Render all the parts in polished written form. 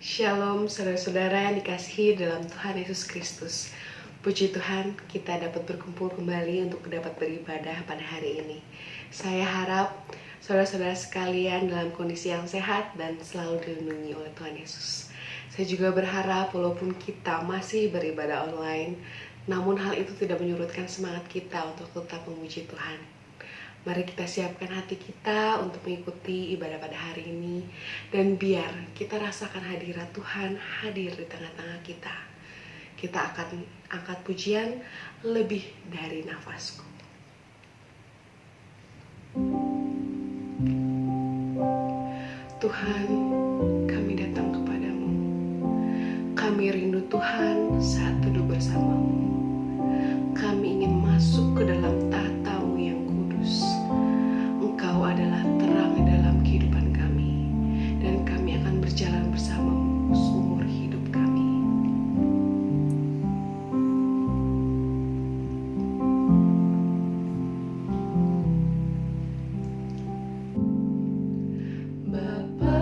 Shalom saudara-saudara yang dikasihi dalam Tuhan Yesus Kristus. Puji Tuhan, kita dapat berkumpul kembali untuk dapat beribadah pada hari ini. Saya harap saudara-saudara sekalian dalam kondisi yang sehat dan selalu dilindungi oleh Tuhan Yesus. Saya juga berharap walaupun kita masih beribadah online, namun hal itu tidak menyurutkan semangat kita untuk tetap memuji Tuhan. Mari kita siapkan hati kita untuk mengikuti ibadah pada hari ini. Dan biar kita rasakan hadirat Tuhan hadir di tengah-tengah kita. Kita akan angkat pujian lebih dari nafasku. Tuhan, kami datang kepadamu. Kami rindu Tuhan saat teduh bersamamu. Kami ingin masuk ke dalam tahta-Mu yang kudus. Engkau adalah terang dalam kehidupan kami, dan kami akan berjalan bersamamu seumur hidup kami. Bapa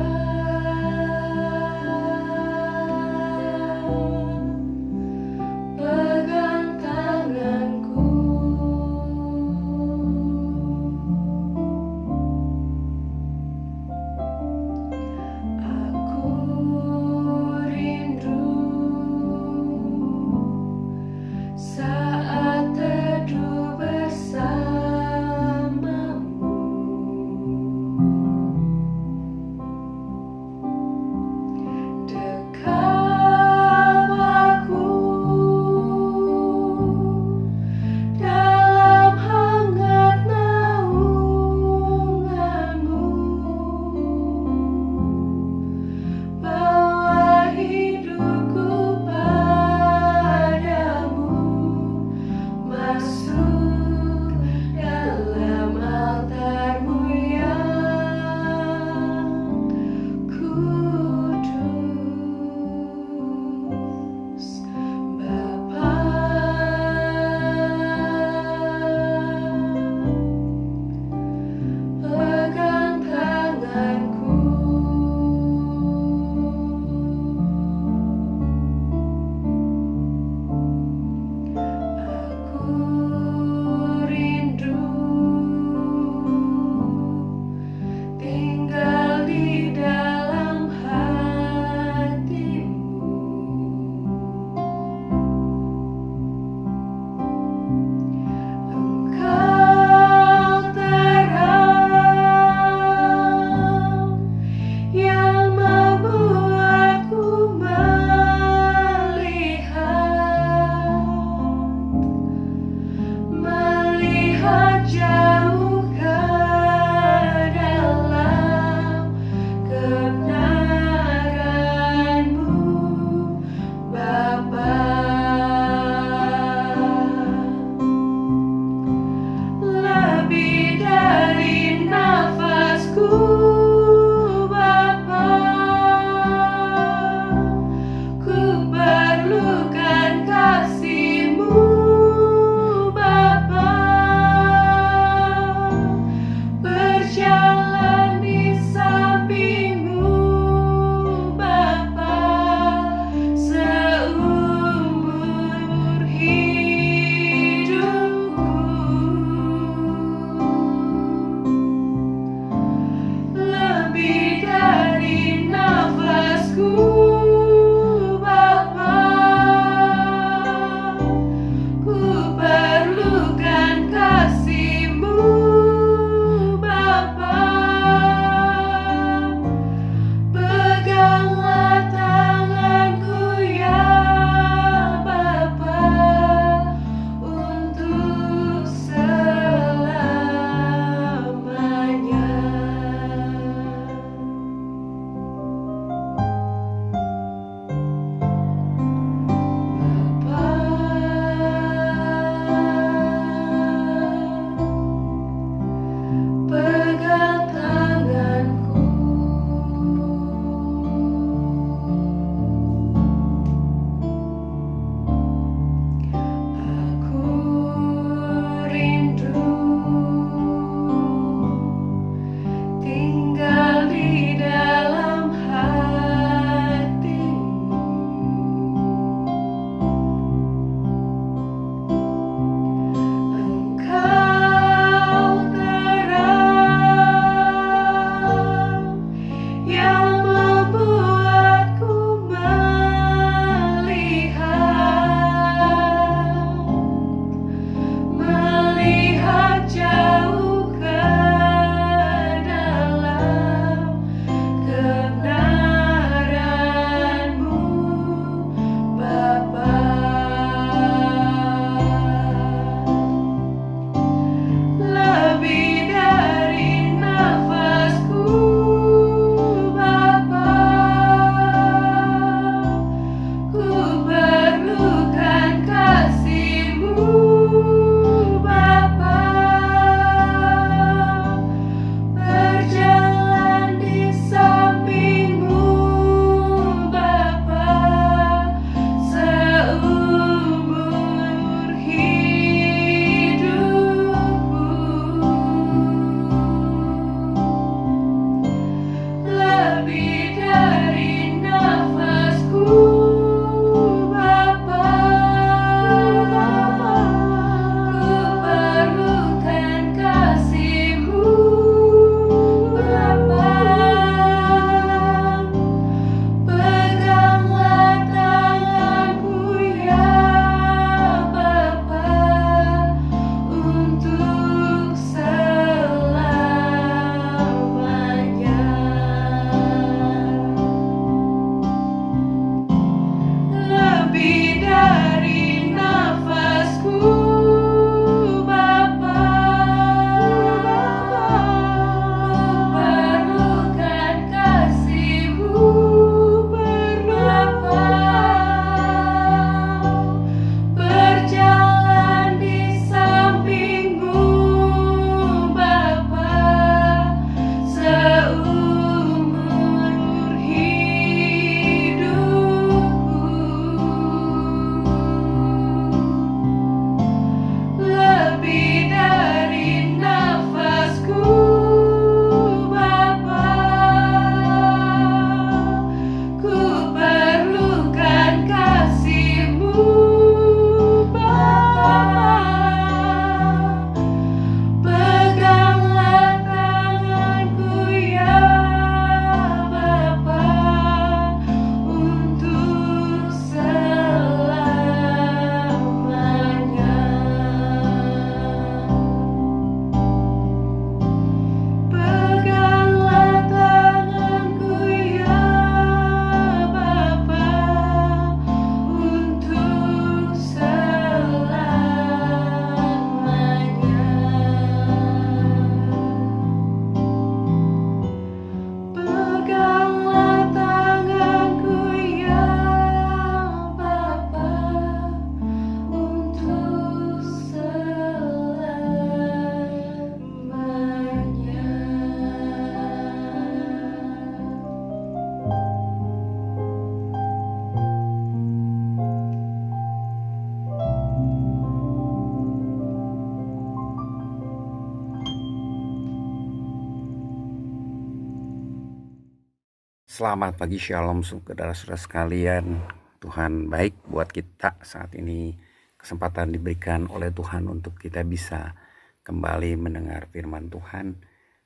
Selamat pagi, shalom saudara-saudara sekalian. Tuhan baik buat kita saat ini. Kesempatan diberikan oleh Tuhan untuk kita bisa kembali mendengar firman Tuhan.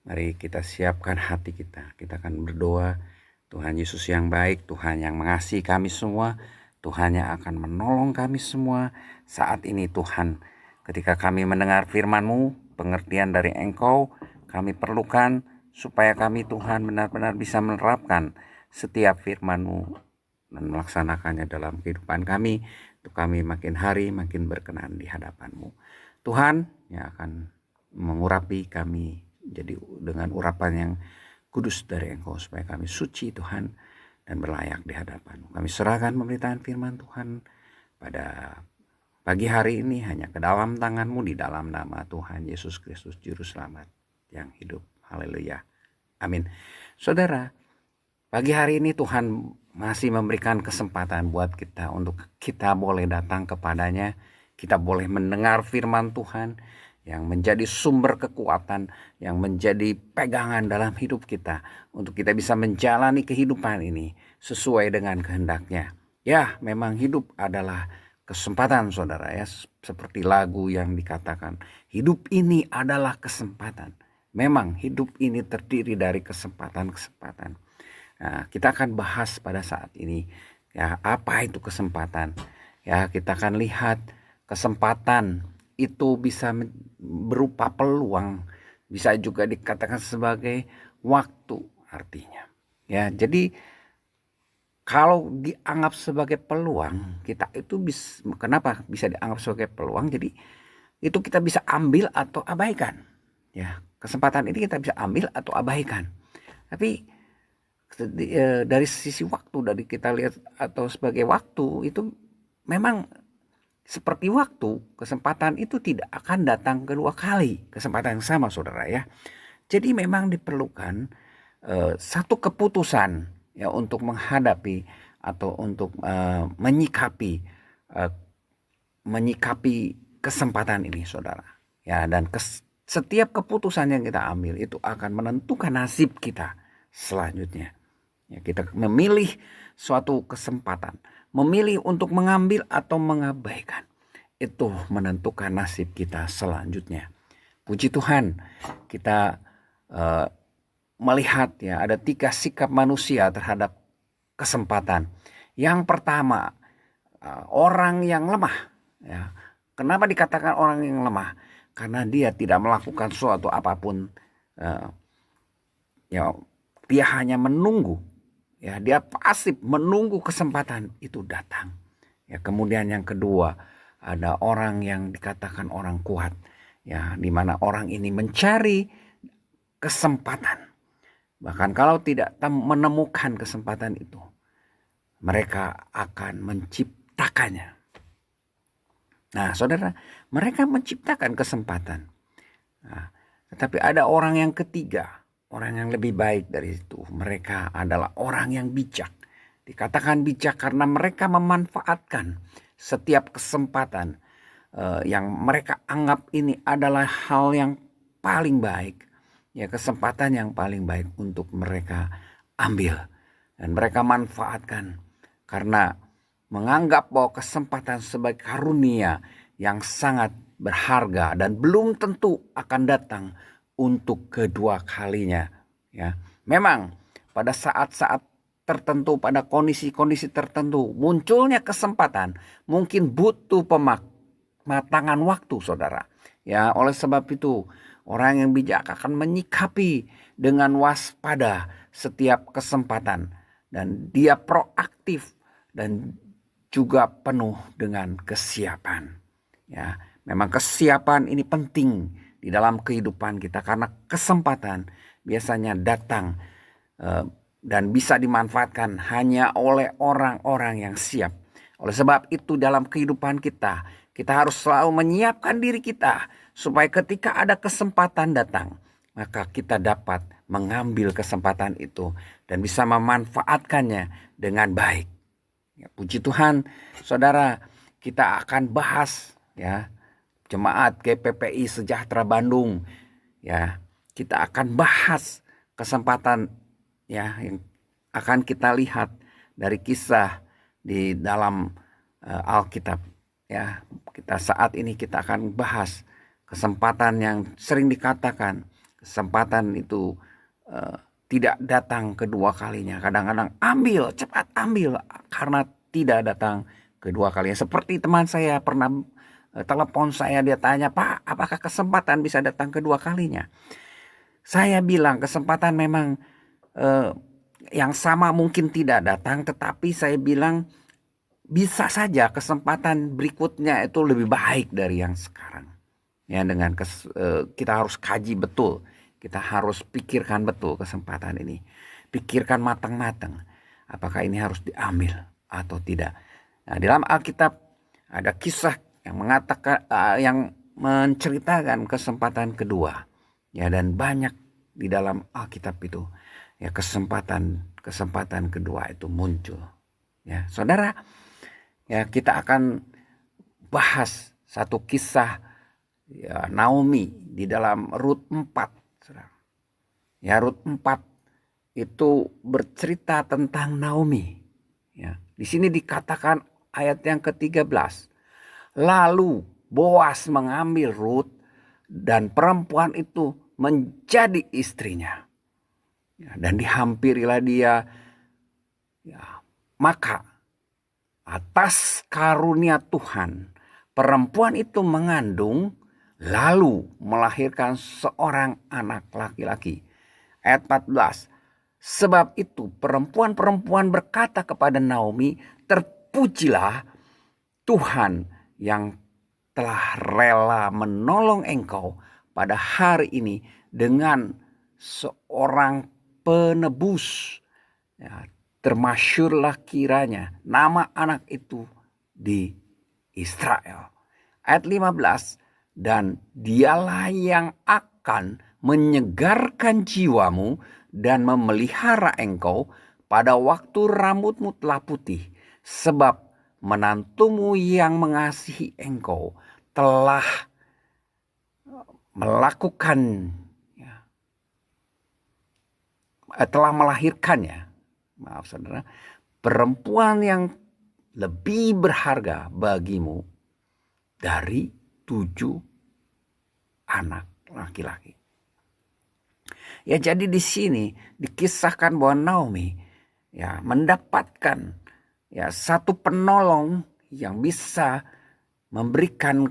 Mari kita siapkan hati kita. Kita akan berdoa. Tuhan Yesus yang baik, Tuhan yang mengasihi kami semua, Tuhan yang akan menolong kami semua. Saat ini Tuhan, ketika kami mendengar firman-Mu, pengertian dari Engkau, kami perlukan supaya kami Tuhan benar-benar bisa menerapkan setiap firman-Mu dan melaksanakannya dalam kehidupan kami, untuk kami makin hari makin berkenan di hadapan-Mu. Tuhan yang akan mengurapi kami jadi dengan urapan yang kudus dari Engkau, supaya kami suci Tuhan dan berlayak di hadapan-Mu. Kami serahkan pemberitaan firman Tuhan pada pagi hari ini hanya ke dalam tangan-Mu, di dalam nama Tuhan Yesus Kristus Juru Selamat yang hidup. Haleluya. Amin. Saudara, pagi hari ini Tuhan masih memberikan kesempatan buat kita untuk kita boleh datang kepadanya. Kita boleh mendengar firman Tuhan yang menjadi sumber kekuatan, yang menjadi pegangan dalam hidup kita, untuk kita bisa menjalani kehidupan ini sesuai dengan kehendaknya. Ya, memang hidup adalah kesempatan, saudara, ya, seperti lagu yang dikatakan, hidup ini adalah kesempatan. Memang hidup ini terdiri dari kesempatan-kesempatan. Nah, kita akan bahas pada saat ini, ya, apa itu kesempatan. Ya, kita akan lihat kesempatan itu bisa berupa peluang, bisa juga dikatakan sebagai waktu artinya. Ya, jadi kalau dianggap sebagai peluang, kita itu kenapa bisa dianggap sebagai peluang? Jadi itu kita bisa ambil atau abaikan. Ya, kesempatan ini kita bisa ambil atau abaikan. Tapi dari sisi waktu, dari kita lihat atau sebagai waktu, itu memang seperti waktu, kesempatan itu tidak akan datang kedua kali, kesempatan yang sama, saudara, ya. Jadi memang diperlukan satu keputusan, ya, untuk menghadapi atau untuk menyikapi kesempatan ini, saudara, ya. Dan setiap keputusan yang kita ambil itu akan menentukan nasib kita selanjutnya. Ya, kita memilih suatu kesempatan, memilih untuk mengambil atau mengabaikan, itu menentukan nasib kita selanjutnya. Puji Tuhan, kita melihat, ya, ada 3 sikap manusia terhadap kesempatan. Yang pertama, orang yang lemah. Ya, kenapa dikatakan orang yang lemah? Karena dia tidak melakukan suatu apapun. Ya, dia hanya menunggu. Ya, dia pasif menunggu kesempatan itu datang. Ya, kemudian yang kedua, ada orang yang dikatakan orang kuat. Ya, di mana orang ini mencari kesempatan. Bahkan kalau tidak menemukan kesempatan itu, mereka akan menciptakannya. Nah, saudara, mereka menciptakan kesempatan. Nah, tetapi ada orang yang ketiga, orang yang lebih baik dari itu. Mereka adalah orang yang bijak. Dikatakan bijak karena mereka memanfaatkan setiap kesempatan yang mereka anggap ini adalah hal yang paling baik. Ya, kesempatan yang paling baik untuk mereka ambil. Dan mereka manfaatkan karena menganggap bahwa kesempatan sebagai karunia yang sangat berharga dan belum tentu akan datang untuk kedua kalinya. Ya, memang pada saat-saat tertentu, pada kondisi-kondisi tertentu, munculnya kesempatan mungkin butuh pematangan waktu, saudara. Ya, oleh sebab itu orang yang bijak akan menyikapi dengan waspada setiap kesempatan, dan dia proaktif dan juga penuh dengan kesiapan. Ya, memang kesiapan ini penting di dalam kehidupan kita, karena kesempatan biasanya datang dan bisa dimanfaatkan hanya oleh orang-orang yang siap. Oleh sebab itu dalam kehidupan kita harus selalu menyiapkan diri kita supaya ketika ada kesempatan datang, maka kita dapat mengambil kesempatan itu dan bisa memanfaatkannya dengan baik. Ya, puji Tuhan, saudara, kita akan bahas, ya, jemaat GPPI Sejahtera Bandung. Ya, kita akan bahas kesempatan, ya, yang akan kita lihat dari kisah di dalam Alkitab. Ya, kita saat ini kita akan bahas kesempatan yang sering dikatakan kesempatan itu tidak datang kedua kalinya. Kadang-kadang ambil, cepat ambil karena tidak datang kedua kalinya. Seperti teman saya pernah telepon saya, dia tanya, "Pak, apakah kesempatan bisa datang kedua kalinya?" Saya bilang kesempatan memang yang sama mungkin tidak datang, tetapi saya bilang bisa saja kesempatan berikutnya itu lebih baik dari yang sekarang. Ya, dengan kita harus kaji betul, kita harus pikirkan betul kesempatan ini, pikirkan matang-matang, apakah ini harus diambil atau tidak. Nah, dalam Alkitab ada kisah yang mengatakan, yang menceritakan kesempatan kedua, ya, dan banyak di dalam Alkitab itu, ya, kesempatan kedua itu muncul. Ya, saudara, ya, kita akan bahas satu kisah, ya, Naomi di dalam Rut 4. Saudara. Ya, Rut 4 itu bercerita tentang Naomi. Ya, di sini dikatakan ayat yang ke-13. Lalu Boas mengambil Rut dan perempuan itu menjadi istrinya. Ya, dan dihampirilah dia. Ya, maka atas karunia Tuhan, perempuan itu mengandung lalu melahirkan seorang anak laki-laki. Ayat 14. Sebab itu perempuan-perempuan berkata kepada Naomi, "Terpujilah Tuhan yang telah rela menolong engkau pada hari ini dengan seorang penebus." Ya, termasyurlah kiranya nama anak itu di Israel. Ayat 15. Dan dialah yang akan menyegarkan jiwamu dan memelihara engkau pada waktu rambutmu telah putih. Sebab menantumu yang mengasihi engkau telah melakukan, ya, telah melahirkannya. Maaf saudara, perempuan yang lebih berharga bagimu dari 7 anak laki-laki. Ya, jadi di sini dikisahkan bahwa Naomi, ya, mendapatkan, ya, satu penolong yang bisa memberikan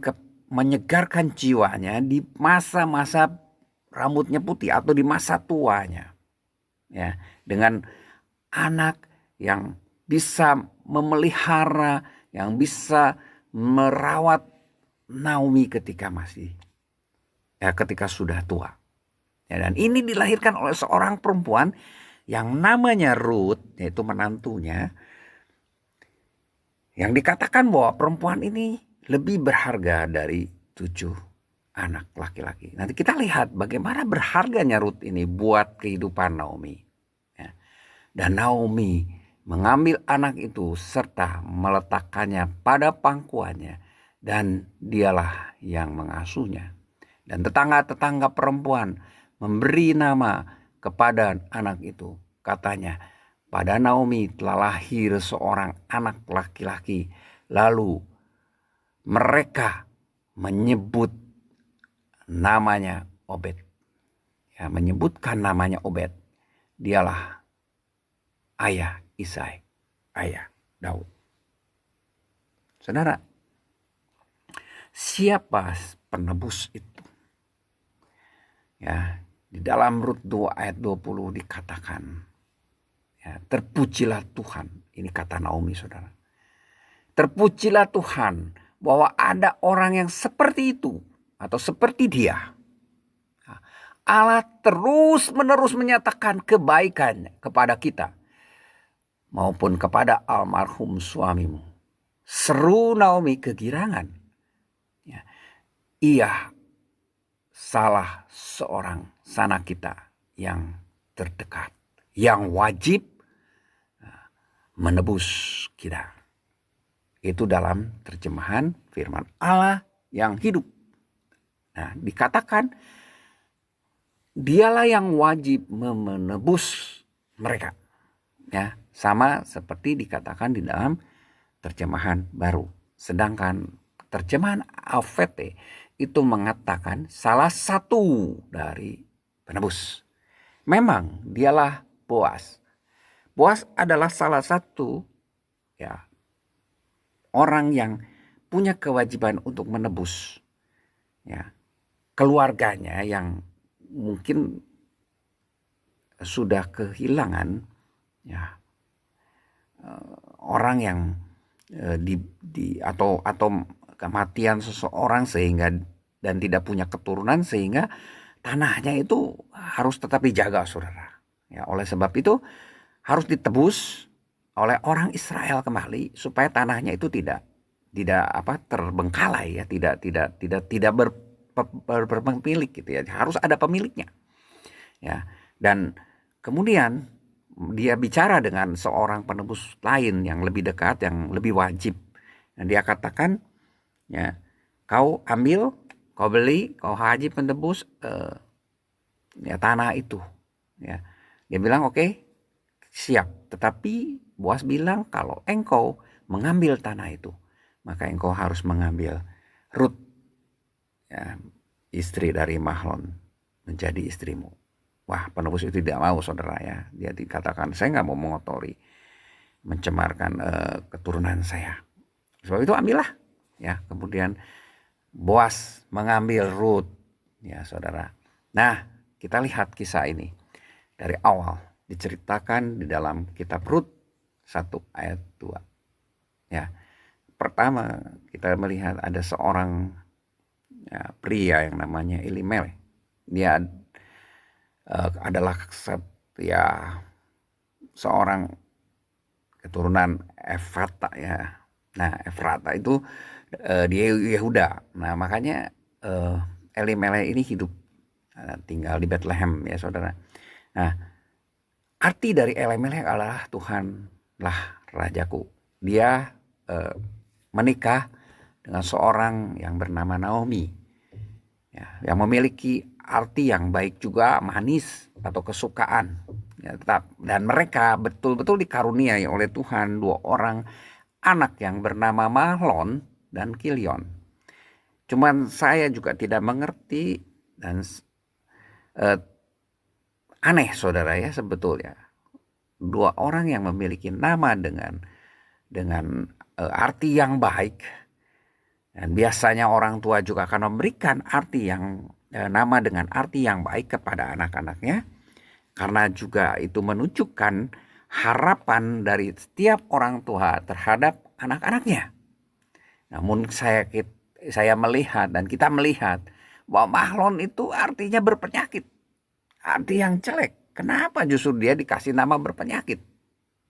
menyegarkan jiwanya di masa-masa rambutnya putih atau di masa tuanya. Ya, dengan anak yang bisa memelihara, yang bisa merawat Naomi ketika sudah tua. Ya, dan ini dilahirkan oleh seorang perempuan yang namanya Ruth, yaitu menantunya, yang dikatakan bahwa perempuan ini lebih berharga dari 7 anak laki-laki. Nanti kita lihat bagaimana berharganya Ruth ini buat kehidupan Naomi. Ya. Dan Naomi mengambil anak itu serta meletakkannya pada pangkuannya, dan dialah yang mengasuhnya. Dan tetangga-tetangga perempuan memberi nama kepada anak itu. Katanya, pada Naomi telah lahir seorang anak laki-laki. Lalu mereka menyebut namanya Obed. Ya, menyebutkan namanya Obed. Dialah ayah Isai, ayah Daud. Saudara, siapa penebus itu? Ya, di dalam Rut 2 ayat 20 dikatakan, ya, terpujilah Tuhan. Ini kata Naomi, saudara. Terpujilah Tuhan bahwa ada orang yang seperti itu atau seperti dia. Allah terus menerus menyatakan kebaikan kepada kita maupun kepada almarhum suamimu. Seru Naomi kegirangan. Ya, ia salah seorang sanak kita yang terdekat, yang wajib menebus kita. Itu dalam terjemahan firman Allah yang hidup. Nah, dikatakan dialah yang wajib menebus mereka. Ya, sama seperti dikatakan di dalam terjemahan baru. Sedangkan terjemahan AVT itu mengatakan salah satu dari penebus. Memang dialah Boas. Boas adalah salah satu ya orang yang punya kewajiban untuk menebus ya keluarganya yang mungkin sudah kehilangan ya orang yang atau kematian seseorang sehingga dan tidak punya keturunan sehingga tanahnya itu harus tetap dijaga, saudara. Ya, oleh sebab itu harus ditebus oleh orang Israel kembali supaya tanahnya itu tidak terbengkalai ya, tidak berpemilik gitu ya. Harus ada pemiliknya. Ya. Dan kemudian dia bicara dengan seorang penebus lain yang lebih dekat, yang lebih wajib. Dan dia katakan, ya, kau ambil, kau beli, kau wajib menebus ya tanah itu. Ya, dia bilang oke, siap. Tetapi Boas bilang kalau engkau mengambil tanah itu, maka engkau harus mengambil Rut, ya, istri dari Mahlon, menjadi istrimu. Wah, penebus itu tidak mau, saudara ya. Dia dikatakan saya nggak mau mengotori, mencemarkan keturunan saya. Sebab itu ambillah, ya. Kemudian Boas mengambil Rut, ya saudara. Nah, kita lihat kisah ini dari awal diceritakan di dalam kitab Rut 1 ayat 2. Ya, pertama kita melihat ada seorang ya, pria yang namanya Elimelek. Dia adalah ya seorang keturunan Efrata ya. Nah, Efrata itu dia Yehuda. Nah, makanya Elimelek ini hidup tinggal di Bethlehem ya, saudara. Nah, arti dari Elimelek adalah Tuhanlah rajaku. Dia menikah dengan seorang yang bernama Naomi ya, yang memiliki arti yang baik juga, manis atau kesukaan ya, tetap. Dan mereka betul-betul dikaruniai oleh Tuhan 2 orang anak yang bernama Mahlon dan Kilion. Cuman saya juga tidak mengerti dan aneh, saudara ya, sebetulnya 2 orang yang memiliki nama dengan arti yang baik. Dan biasanya orang tua juga akan memberikan arti yang nama dengan arti yang baik kepada anak-anaknya, karena juga itu menunjukkan harapan dari setiap orang tua terhadap anak-anaknya. Namun saya melihat dan kita melihat bahwa Mahlon itu artinya berpenyakit, arti yang jelek. Kenapa justru dia dikasih nama berpenyakit?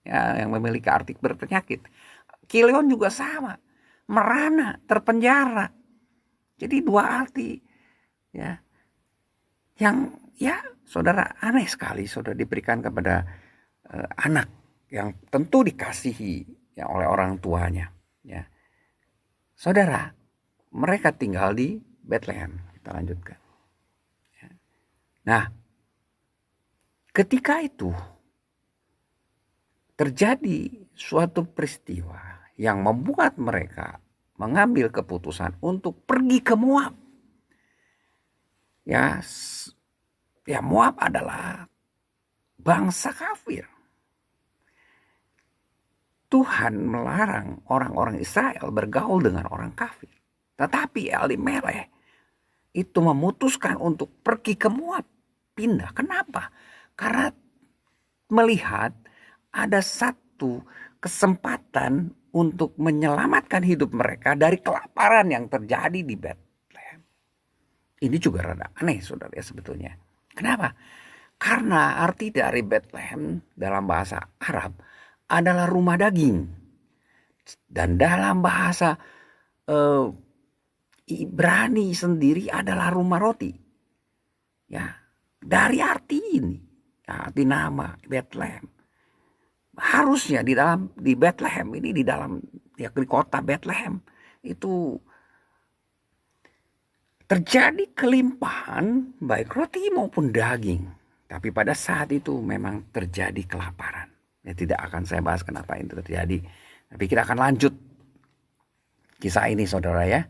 Ya, yang memiliki arti berpenyakit. Kilion juga sama, merana, terpenjara. Jadi 2 arti ya yang ya saudara aneh sekali saudara diberikan kepada anak yang tentu dikasihi ya oleh orang tuanya ya. Saudara, mereka tinggal di Bethlehem. Kita lanjutkan. Ya. Nah, ketika itu terjadi suatu peristiwa yang membuat mereka mengambil keputusan untuk pergi ke Moab. Ya, Moab adalah bangsa kafir. Tuhan melarang orang-orang Israel bergaul dengan orang kafir. Tetapi Elimelek itu memutuskan untuk pergi ke Moab. Pindah. Kenapa? Karena melihat ada satu kesempatan untuk menyelamatkan hidup mereka dari kelaparan yang terjadi di Bethlehem. Ini juga rada aneh, saudara ya, sebetulnya. Kenapa? Karena arti dari Bethlehem dalam bahasa Arab adalah rumah daging. Dan dalam bahasa Ibrani sendiri adalah rumah roti. Ya, dari arti ini, arti nama Bethlehem. Harusnya di Bethlehem ini, di kota Bethlehem itu terjadi kelimpahan baik roti maupun daging. Tapi pada saat itu memang terjadi kelaparan. Ya, tidak akan saya bahas kenapa itu terjadi. Tapi kita akan lanjut kisah ini, saudara ya.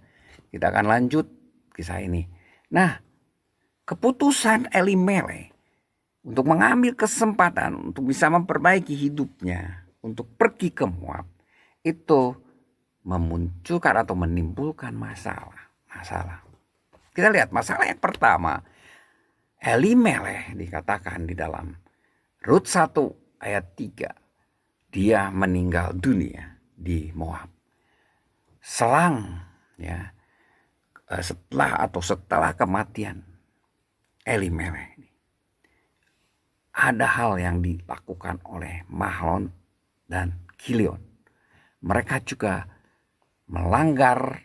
Kita akan lanjut kisah ini. Nah, keputusan Elimelek untuk mengambil kesempatan untuk bisa memperbaiki hidupnya, untuk pergi ke Moab, itu memunculkan atau menimbulkan masalah. Kita lihat masalah yang pertama. Elimelek dikatakan di dalam Rut 1 ayat 3. Dia meninggal dunia di Moab. Selang ya, setelah kematian Elimelek, ada hal yang dilakukan oleh Mahlon dan Kilion. Mereka juga melanggar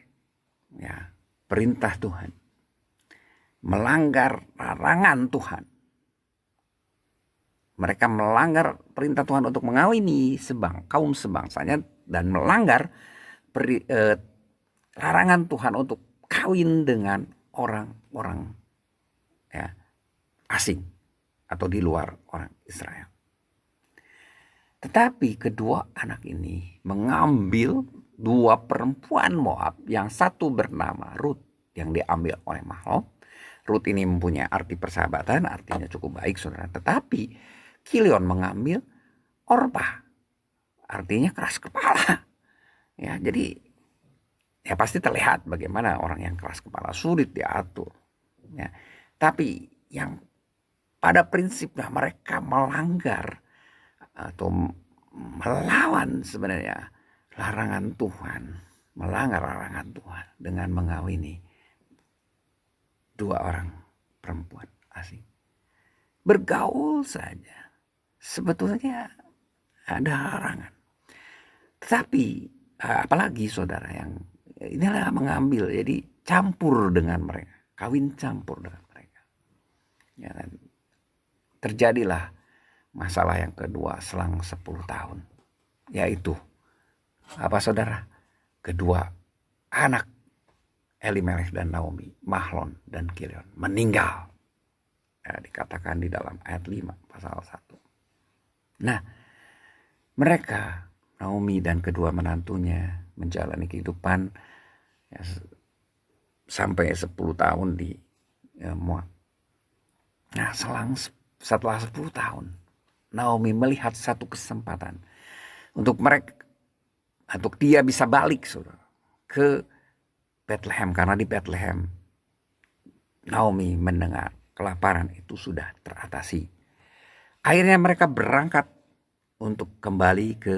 ya, perintah Tuhan, melanggar larangan Tuhan. Mereka melanggar perintah Tuhan untuk mengawini kaum sebangsanya dan melanggar larangan Tuhan untuk kawin dengan orang-orang ya, asing atau di luar orang Israel. Tetapi kedua anak ini mengambil dua perempuan Moab, yang satu bernama Rut yang diambil oleh Mahlon. Rut ini mempunyai arti persahabatan, artinya cukup baik, saudara. Tetapi Kilion mengambil Orpah, artinya keras kepala. Ya, jadi ya pasti terlihat bagaimana orang yang keras kepala sulit diatur. Ya, tapi yang pada prinsipnya mereka melanggar atau melawan sebenarnya larangan Tuhan, melanggar larangan Tuhan dengan mengawini dua orang perempuan asing. Bergaul saja sebetulnya ada larangan. Tetapi apalagi saudara yang inilah mengambil, jadi campur dengan mereka, kawin campur dengan mereka. Ya, dan terjadilah masalah yang kedua selang 10 tahun. Yaitu apa saudara? Kedua anak Elimelek dan Naomi, Mahlon dan Kilion meninggal. Ya, dikatakan di dalam ayat 5 pasal 1. Nah, mereka, Naomi dan kedua menantunya, menjalani kehidupan ya, sampai 10 tahun di Moab. Nah, setelah 10 tahun, Naomi melihat satu kesempatan untuk dia bisa balik, saudara, ke Bethlehem, karena di Bethlehem Naomi mendengar kelaparan itu sudah teratasi. Akhirnya mereka berangkat untuk kembali ke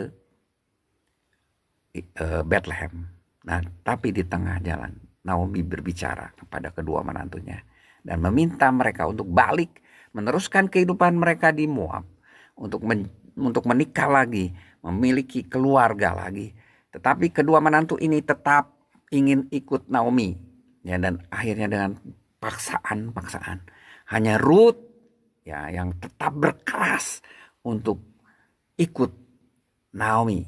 Bethlehem. Nah, tapi di tengah jalan Naomi berbicara kepada kedua menantunya dan meminta mereka untuk balik meneruskan kehidupan mereka di Moab, untuk menikah lagi, memiliki keluarga lagi. Tetapi kedua menantu ini tetap ingin ikut Naomi, ya, dan akhirnya dengan paksaan hanya Rut ya yang tetap berkeras untuk ikut Naomi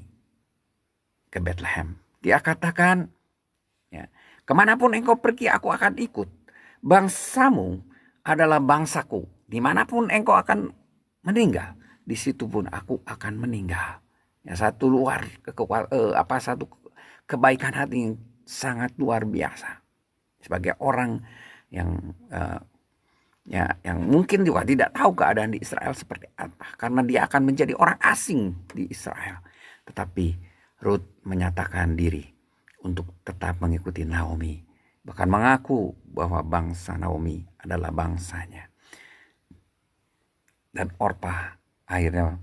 ke Bethlehem. Dia katakan, ya, kemanapun engkau pergi aku akan ikut. Bangsamu adalah bangsaku. Dimanapun engkau akan meninggal, di situ pun aku akan meninggal. Ya, satu kebaikan hati yang sangat luar biasa. Sebagai orang yang yang mungkin juga tidak tahu keadaan di Israel seperti apa, karena dia akan menjadi orang asing di Israel. Tetapi Rut menyatakan diri untuk tetap mengikuti Naomi, bahkan mengaku bahwa bangsa Naomi adalah bangsanya. Dan Orpah akhirnya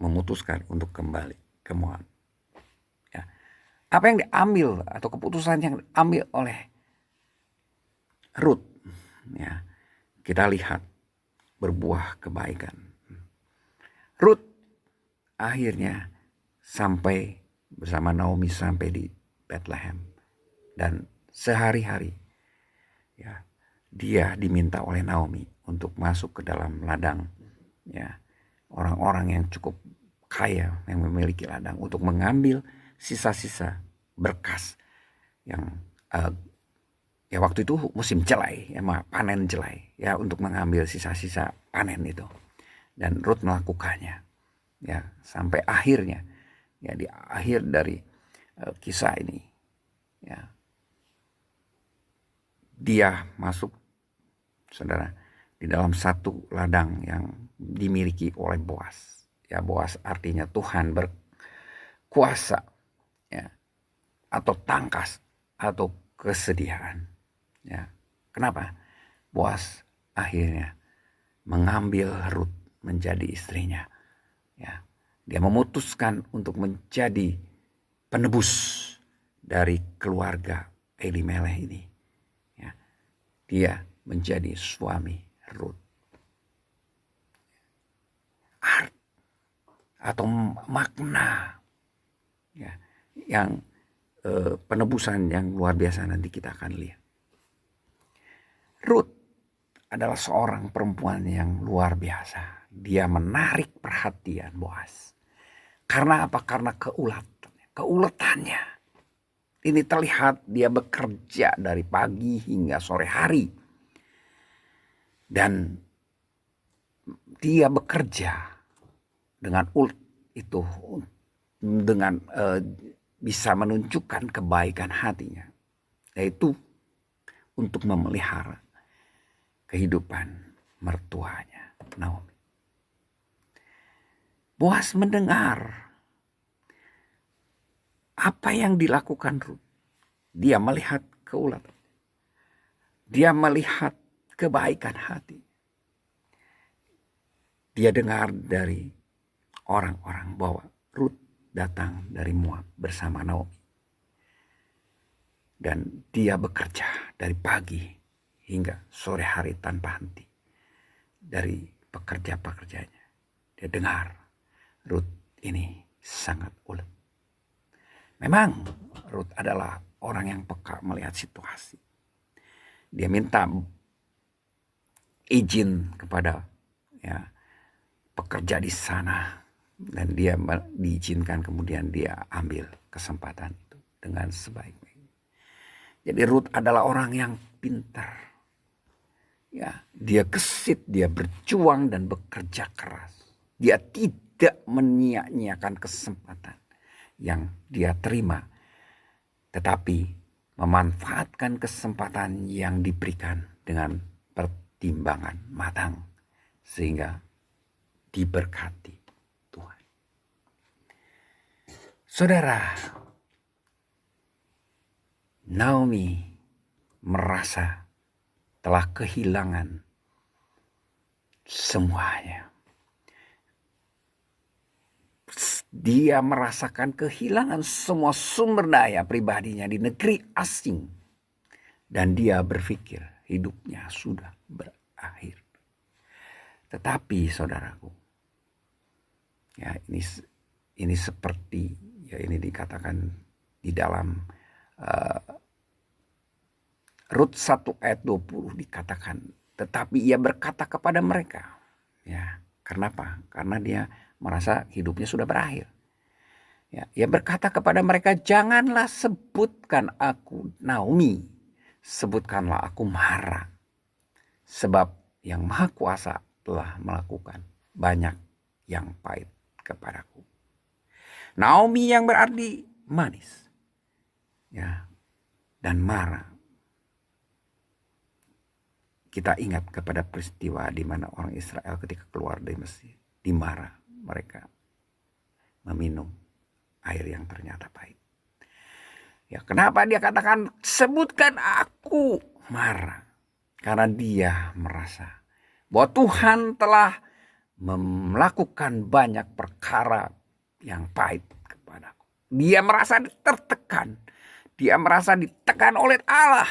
memutuskan untuk kembali ke Moab. Ya. Apa yang diambil atau keputusan yang diambil oleh Rut, ya, kita lihat berbuah kebaikan. Rut akhirnya sampai bersama Naomi sampai di Bethlehem, dan sehari-hari ya dia diminta oleh Naomi untuk masuk ke dalam ladang, ya, orang-orang yang cukup kaya yang memiliki ladang, untuk mengambil sisa-sisa berkas yang ya waktu itu musim jelai, ya, panen jelai, ya, untuk mengambil sisa-sisa panen itu. Dan Rut melakukannya. ya, sampai akhirnya, ya, di akhir dari kisah ini, ya, dia masuk, saudara, di dalam satu ladang yang dimiliki oleh Boas. Ya, Boas artinya Tuhan berkuasa, ya, atau tangkas, atau kesediaan. Ya, kenapa? Boas akhirnya mengambil Rut menjadi istrinya. Ya, dia memutuskan untuk menjadi penebus dari keluarga Elimeleh ini. Ya, dia menjadi suami Rut. Art atau makna, ya, yang penebusan yang luar biasa nanti kita akan lihat. Rut adalah seorang perempuan yang luar biasa. Dia menarik perhatian Boas. Karena apa? Karena keuletannya. Ini terlihat dia bekerja dari pagi hingga sore hari. Dan dia bekerja dengan ulet itu, dengan bisa menunjukkan kebaikan hatinya. Yaitu untuk memelihara kehidupan mertuanya, Naomi. Boas mendengar apa yang dilakukan Rut. Dia melihat keulatan. Dia melihat kebaikan hati. Dia dengar dari orang-orang bahwa Rut datang dari Moab bersama Naomi. Dan dia bekerja dari pagi hingga sore hari tanpa henti. Dari pekerja-pekerjanya. Dia dengar Rut ini sangat ulet. Memang Rut adalah orang yang peka melihat situasi. Dia minta izin kepada, ya, pekerja di sana. Dan dia diizinkan, kemudian dia ambil kesempatan itu dengan sebaik-baiknya. Jadi Rut adalah orang yang pintar. Ya, dia gesit, dia berjuang dan bekerja keras. Dia tidak menyia-nyiakan kesempatan yang dia terima, tetapi memanfaatkan kesempatan yang diberikan dengan pertimbangan matang sehingga diberkati Tuhan. Saudara, Naomi merasa telah kehilangan semuanya. Dia merasakan kehilangan semua sumber daya pribadinya di negeri asing. Dan dia berpikir hidupnya sudah berakhir. Tetapi saudaraku, ya, ini seperti, ya, ini dikatakan di dalam Rut 1 ayat 20 dikatakan, tetapi ia berkata kepada mereka. Ya, kenapa? Karena dia merasa hidupnya sudah berakhir. Ya, ia berkata kepada mereka, janganlah sebutkan aku Naomi, sebutkanlah aku Mara. Sebab yang Maha Kuasa telah melakukan banyak yang pahit kepadaku. Naomi yang berarti manis. Ya, dan Mara. Kita ingat kepada peristiwa di mana orang Israel ketika keluar dari Mesir, di Mara mereka meminum air yang ternyata pahit. Ya, kenapa dia katakan sebutkan aku Mara? Karena dia merasa bahwa Tuhan telah melakukan banyak perkara yang pahit kepadaku. Dia merasa tertekan. Dia merasa ditekan oleh Allah.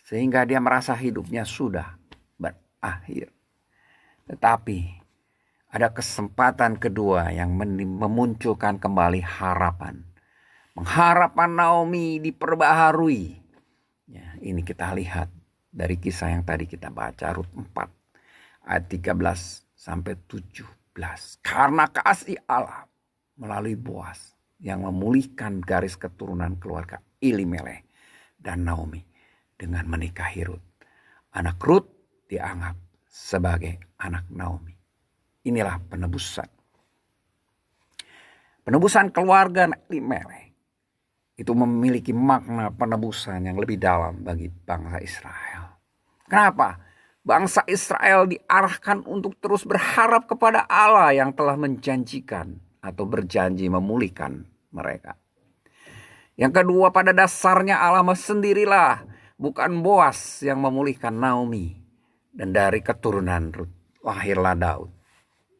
Sehingga dia merasa hidupnya sudah berakhir. Tetapi ada kesempatan kedua yang memunculkan kembali harapan. Pengharapan Naomi diperbaharui. Ya, ini kita lihat dari kisah yang tadi kita baca, Rut 4 ayat 13 sampai 17. Karena kasih Allah melalui Boas yang memulihkan garis keturunan keluarga Elimeleh dan Naomi dengan menikahi Rut. Anak Rut dianggap sebagai anak Naomi. Inilah penebusan Penebusan keluarga Elimelek itu memiliki makna penebusan yang lebih dalam bagi bangsa Israel. Kenapa? Bangsa Israel diarahkan untuk terus berharap kepada Allah yang telah menjanjikan atau berjanji memulihkan mereka. Yang kedua, pada dasarnya Allah sendirilah, bukan Boas yang memulihkan Naomi. Dan dari keturunan Rut lahirlah Daud.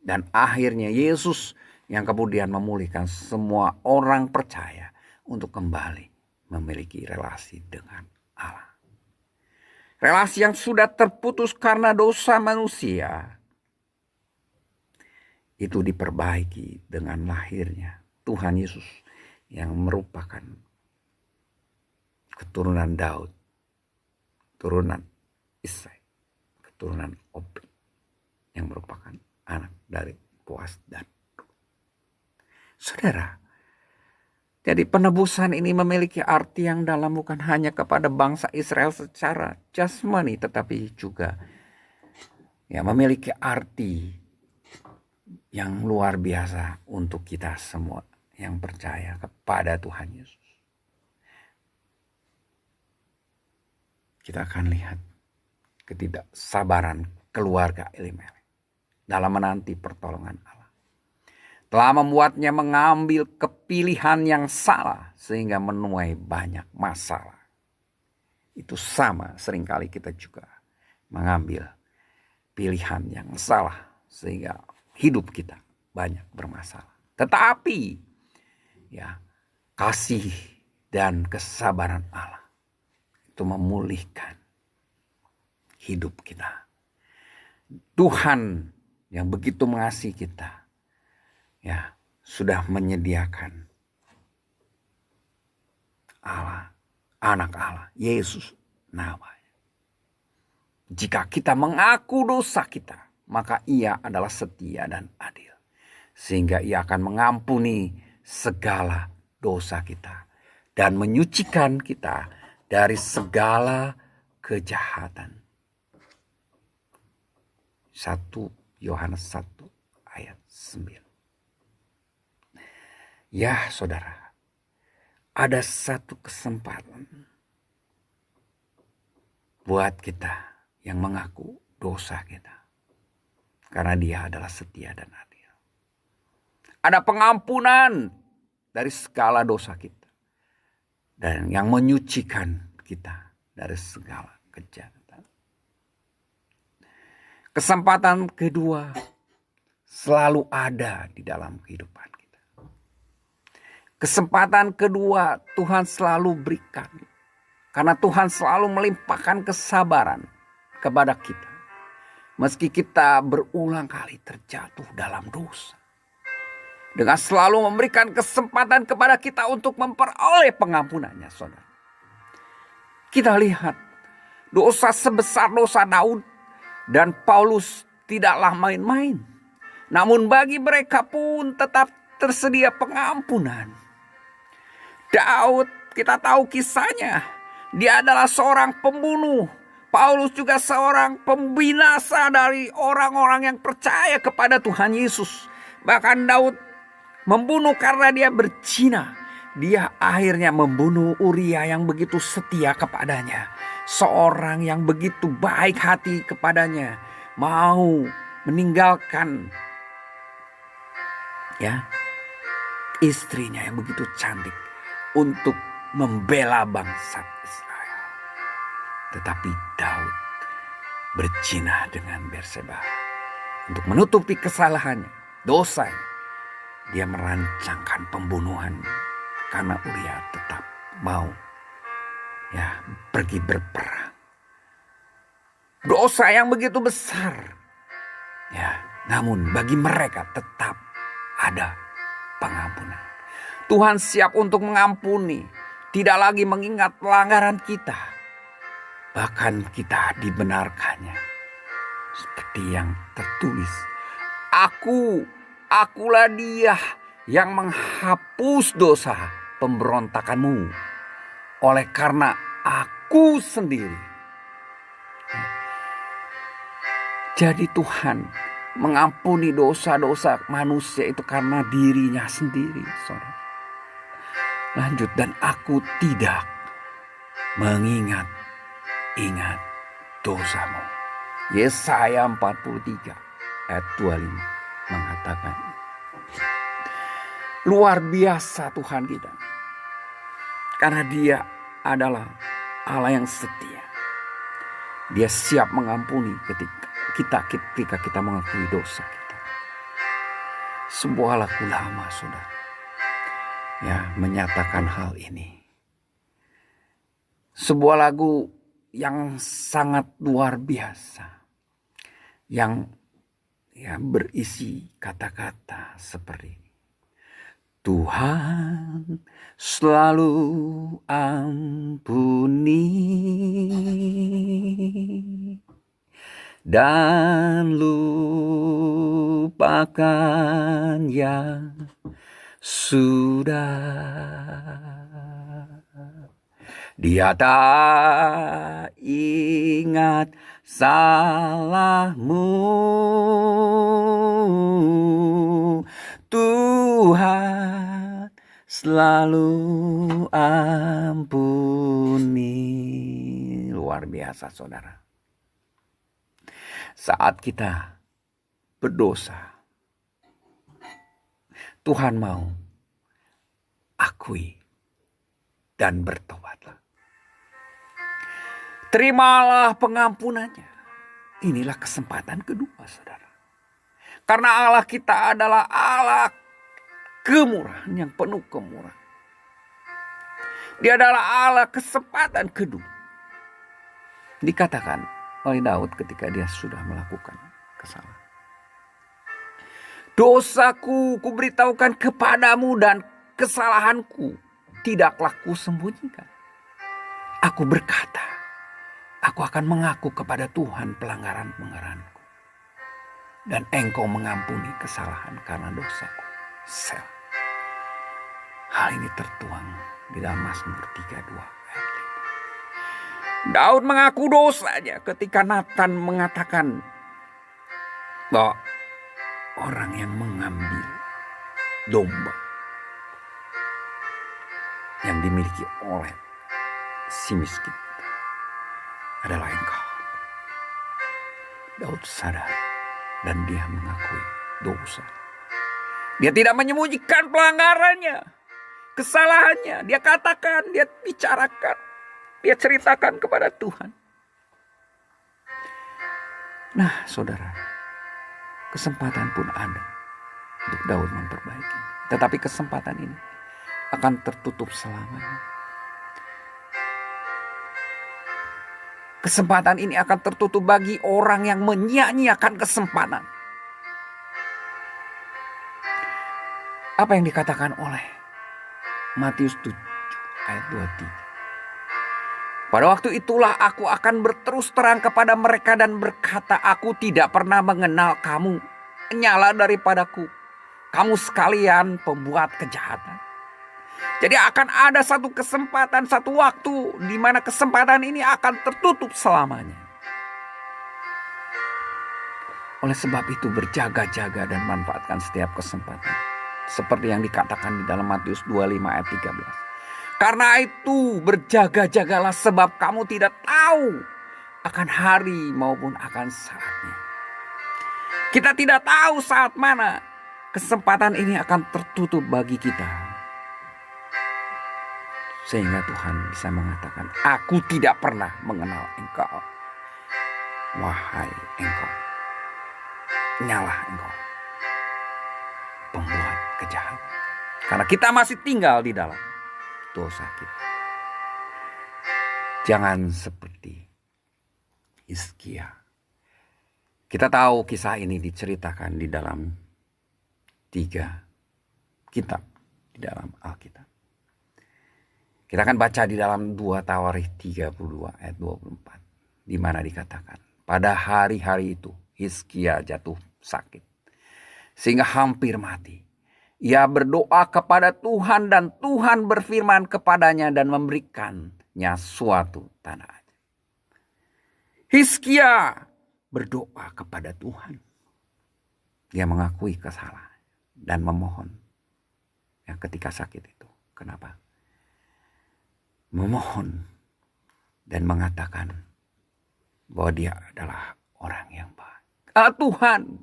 Dan akhirnya Yesus yang kemudian memulihkan semua orang percaya untuk kembali memiliki relasi dengan Allah. Relasi yang sudah terputus karena dosa manusia itu diperbaiki dengan lahirnya Tuhan Yesus yang merupakan keturunan Daud, keturunan Isai, keturunan Obed yang merupakan anak dari Boas dan Rut. Saudara, jadi penebusan ini memiliki arti yang dalam, bukan hanya kepada bangsa Israel secara jasmani, tetapi juga memiliki arti yang luar biasa untuk kita semua yang percaya kepada Tuhan Yesus. Kita akan lihat ketidaksabaran keluarga Elimelek dalam menanti pertolongan Allah. Telah membuatnya mengambil kepilihan yang salah sehingga menuai banyak masalah. Itu sama seringkali kita juga mengambil pilihan yang salah sehingga hidup kita banyak bermasalah. Tetapi kasih dan kesabaran Allah itu memulihkan hidup kita. Tuhan yang begitu mengasihi kita sudah menyediakan Allah, anak Allah, Yesus namanya. Jika kita mengaku dosa kita, maka Ia adalah setia dan adil, sehingga Ia akan mengampuni segala dosa kita dan menyucikan kita dari segala kejahatan. 1 Yohanes 1 ayat 9. Ya saudara, ada satu kesempatan buat kita yang mengaku dosa kita, karena Dia adalah setia dan adil. Ada pengampunan dari segala dosa kita dan yang menyucikan kita dari segala kejahatan. Kesempatan kedua selalu ada di dalam kehidupan kita. Kesempatan kedua Tuhan selalu berikan, karena Tuhan selalu melimpahkan kesabaran kepada kita. Meski kita berulang kali terjatuh dalam dosa, dengan selalu memberikan kesempatan kepada kita untuk memperoleh pengampunannya, saudara. Kita lihat dosa sebesar dosa Daud dan Paulus tidaklah main-main. Namun bagi mereka pun tetap tersedia pengampunan. Daud, kita tahu kisahnya. Dia adalah seorang pembunuh. Paulus juga seorang pembinasa dari orang-orang yang percaya kepada Tuhan Yesus. Bahkan Daud membunuh karena dia berzina. Dia akhirnya membunuh Uria yang begitu setia kepadanya. Seorang yang begitu baik hati kepadanya. Mau meninggalkan istrinya yang begitu cantik untuk membela bangsa Israel. Tetapi Daud berzina dengan Batseba. Untuk menutupi kesalahannya, dosanya, dia merancangkan pembunuhan karena Uria tetap mau pergi berperang. Dosa yang begitu besar. Namun bagi mereka tetap ada pengampunan. Tuhan siap untuk mengampuni, tidak lagi mengingat pelanggaran kita. Bahkan kita dibenarkannya. Seperti yang tertulis, akulah Dia yang menghapus dosa pemberontakanmu. Oleh karena Aku sendiri. Jadi Tuhan mengampuni dosa-dosa manusia itu karena dirinya sendiri, saudara. Lanjut, dan aku tidak mengingat-ingat dosamu. Yesaya 43 ayat 25 mengatakan, luar biasa Tuhan kita. Karena Dia adalah Allah yang setia. Dia siap mengampuni ketika kita mengakui dosa kita. Sebuah lagu lama, saudara, ya, menyatakan hal ini. Sebuah lagu yang sangat luar biasa, yang ya berisi kata-kata seperti ini. Tuhan selalu ampuni dan lupakan yang sudah. Dia tak ingat salahmu. Tuhan selalu ampuni. Luar biasa, saudara. Saat kita berdosa, Tuhan mau akui dan bertobatlah. Terimalah pengampunannya. Inilah kesempatan kedua, saudara. Karena Allah kita adalah Allah kemurahan, yang penuh kemurahan. Dia adalah Allah kesempatan kedua. Dikatakan oleh Daud ketika dia sudah melakukan kesalahan. Dosaku kuberitahukan kepadamu dan kesalahanku tidaklah kusembunyikan. Aku berkata, aku akan mengaku kepada Tuhan pelanggaran-pelanggaranku. Dan engkau mengampuni kesalahan karena dosaku. Selah. Hal ini tertuang di dalam Mazmur 32 ayat 5. Daud mengaku dosanya ketika Nathan mengatakan bahwa orang yang mengambil domba yang dimiliki oleh si miskin adalah engkau. Daud sadar dan dia mengakui dosa. Dia tidak menyembunyikan pelanggarannya, kesalahannya. Dia katakan, dia bicarakan, dia ceritakan kepada Tuhan. Nah, saudara, kesempatan pun ada untuk Daud memperbaiki. Tetapi kesempatan ini akan tertutup selamanya. Kesempatan ini akan tertutup bagi orang yang menyia-nyiakan kesempatan. Apa yang dikatakan oleh Matius 7 ayat 23. Pada waktu itulah aku akan berterus terang kepada mereka dan berkata, aku tidak pernah mengenal kamu. Nyala daripadaku, kamu sekalian pembuat kejahatan. Jadi akan ada satu kesempatan, satu waktu di mana kesempatan ini akan tertutup selamanya. Oleh sebab itu berjaga-jaga dan manfaatkan setiap kesempatan. Seperti yang dikatakan di dalam Matius 25 ayat 13. Karena itu berjaga-jagalah sebab kamu tidak tahu akan hari maupun akan saatnya. Kita tidak tahu saat mana kesempatan ini akan tertutup bagi kita. Sehingga Tuhan bisa mengatakan, aku tidak pernah mengenal engkau. Wahai engkau, nyalah engkau, pembuat kejahatan. Karena kita masih tinggal di dalam dosa kita. Jangan seperti Hizkia. Kita tahu kisah ini diceritakan di dalam 3 kitab di dalam Alkitab. Kita akan baca di dalam 2 Tawarikh 32 ayat 24. Di mana dikatakan, pada hari-hari itu Hizkia jatuh sakit sehingga hampir mati. Ia berdoa kepada Tuhan dan Tuhan berfirman kepadanya dan memberikannya suatu tanda ajaib. Hizkia berdoa kepada Tuhan. Dia mengakui kesalahan dan memohon. Ya, ketika sakit itu. Kenapa? Memohon dan mengatakan bahwa dia adalah orang yang baik. Tuhan,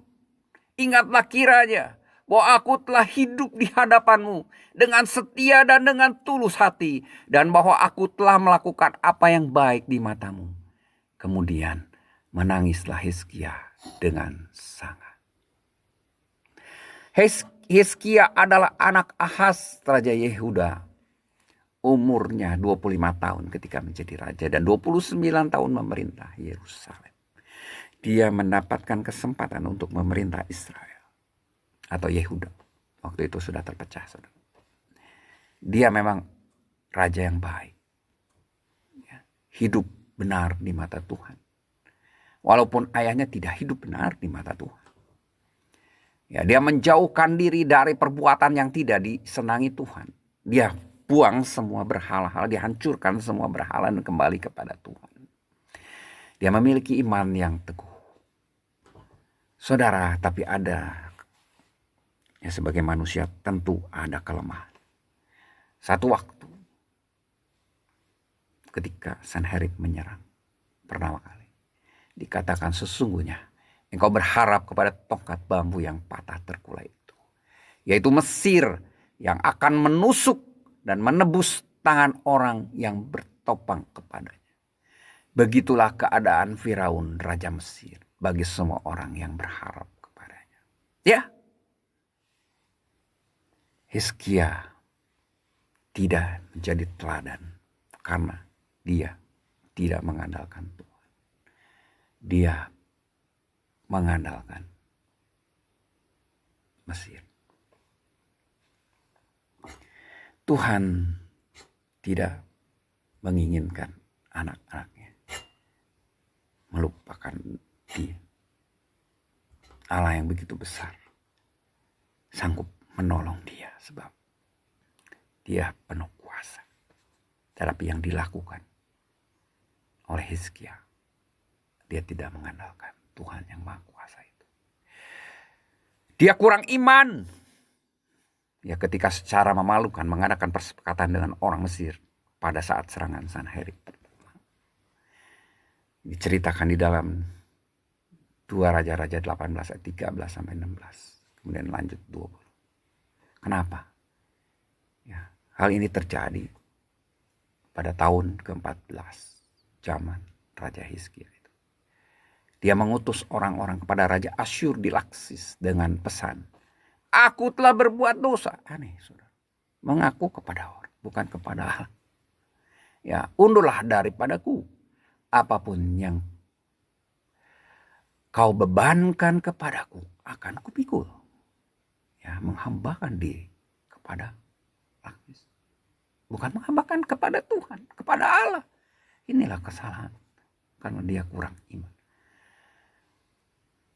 ingatlah kiranya bahwa aku telah hidup di hadapan-Mu dengan setia dan dengan tulus hati, dan bahwa aku telah melakukan apa yang baik di mata-Mu. Kemudian menangislah Hizkia dengan sangat. Hizkia adalah anak Ahaz, Raja Yehuda. Umurnya 25 tahun ketika menjadi raja dan 29 tahun memerintah Yerusalem. Dia mendapatkan kesempatan untuk memerintah Israel atau Yehuda. Waktu itu sudah terpecah, saudara. Dia memang raja yang baik. Hidup benar di mata Tuhan. Walaupun ayahnya tidak hidup benar di mata Tuhan. Ya, dia menjauhkan diri dari perbuatan yang tidak disenangi Tuhan. Dia buang semua berhala-hala, dihancurkan semua berhala dan kembali kepada Tuhan. Dia memiliki iman yang teguh. Saudara, tapi ada, ya sebagai manusia tentu ada kelemahan. Satu waktu ketika Sanherib menyerang pertama kali, dikatakan sesungguhnya engkau berharap kepada tongkat bambu yang patah terkulai itu, yaitu Mesir yang akan menusuk dan menebus tangan orang yang bertopang kepadanya. Begitulah keadaan Firaun, Raja Mesir, bagi semua orang yang berharap kepadanya. Ya, Hizkia tidak menjadi teladan karena dia tidak mengandalkan Tuhan. Dia mengandalkan Mesir. Tuhan tidak menginginkan anak-anaknya melupakan dia. Allah yang begitu besar sanggup menolong dia sebab dia penuh kuasa. Tetapi yang dilakukan oleh Hizkia, dia tidak mengandalkan Tuhan yang Maha Kuasa itu. Dia kurang iman. Ya, ketika secara memalukan mengadakan persepakatan dengan orang Mesir pada saat serangan Sanherib. Diceritakan di dalam 2 Raja-Raja 18 ayat 13 sampai 16. Kemudian lanjut 20. Kenapa? Ya, hal ini terjadi pada tahun ke-14 zaman Raja Hizkia itu. Dia mengutus orang-orang kepada Raja Asyur di Laksis dengan pesan, aku telah berbuat dosa. Aneh, saudara. Mengaku kepada orang, bukan kepada Allah. Ya, undurlah daripadaku. Apapun yang kau bebankan kepadaku akan kupikul. Ya, menghambakan diri kepada Laksis. Bukan menghambakan kepada Tuhan, kepada Allah. Inilah kesalahan. Karena dia kurang iman.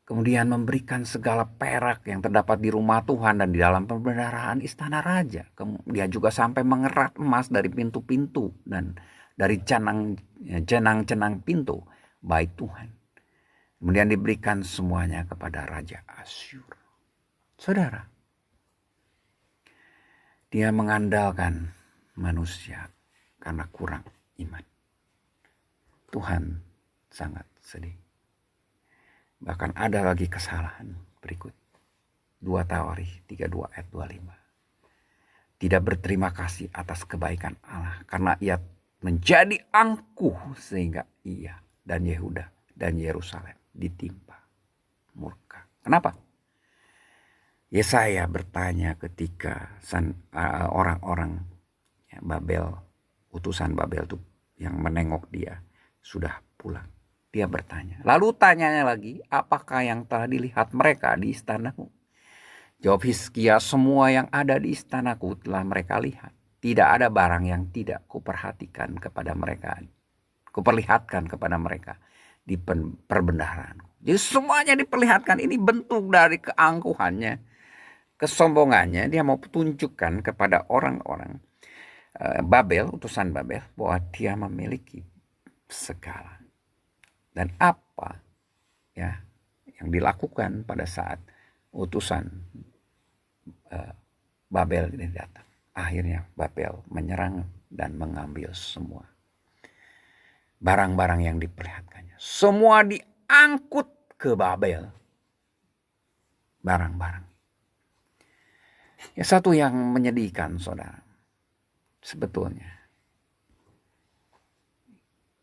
Kemudian memberikan segala perak yang terdapat di rumah Tuhan dan di dalam perbendaharaan istana raja. Dia juga sampai mengerat emas dari pintu-pintu dan dari jenang-jenang pintu bait Tuhan. Kemudian diberikan semuanya kepada Raja Asyur. Saudara, dia mengandalkan manusia karena kurang iman. Tuhan sangat sedih. Bahkan ada lagi kesalahan berikut. 2 Tawarikh 32 ayat 25. Tidak berterima kasih atas kebaikan Allah karena ia menjadi angkuh sehingga ia dan Yehuda dan Yerusalem ditimpa murka. Kenapa? Yesaya bertanya ketika orang-orang Babel, utusan Babel itu yang menengok dia sudah pulang. Dia bertanya. Lalu tanyanya lagi, apakah yang telah dilihat mereka di istanaku? Jawab Hizkia, semua yang ada di istanaku telah mereka lihat. Tidak ada barang yang tidak kuperhatikan kepada mereka. Kuperlihatkan kepada mereka di perbendaharaanku. Jadi semuanya diperlihatkan. Ini bentuk dari keangkuhannya, kesombongannya. Dia mau tunjukkan kepada orang-orang Babel, utusan Babel, bahwa dia memiliki segala. Dan apa ya yang dilakukan pada saat utusan Babel ini datang. Akhirnya Babel menyerang dan mengambil semua barang-barang yang diperlihatkannya. Semua diangkut ke Babel. Barang-barang. Ya, satu yang menyedihkan, saudara. Sebetulnya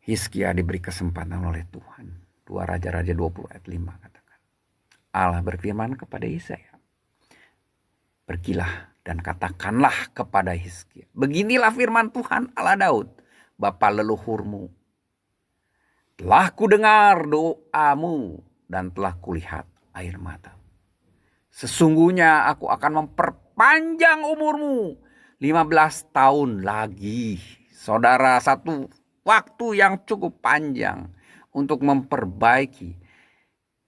Hizkia diberi kesempatan oleh Tuhan. 2 Raja-Raja 20 ayat 5 katakan. Allah berfirman kepada Yesaya, pergilah dan katakanlah kepada Hizkia, beginilah firman Tuhan Allah Daud, bapa leluhurmu. Telah kudengar doamu dan telah kulihat air mata. Sesungguhnya aku akan memperpanjang umurmu 15 tahun lagi. Saudara, satu waktu yang cukup panjang untuk memperbaiki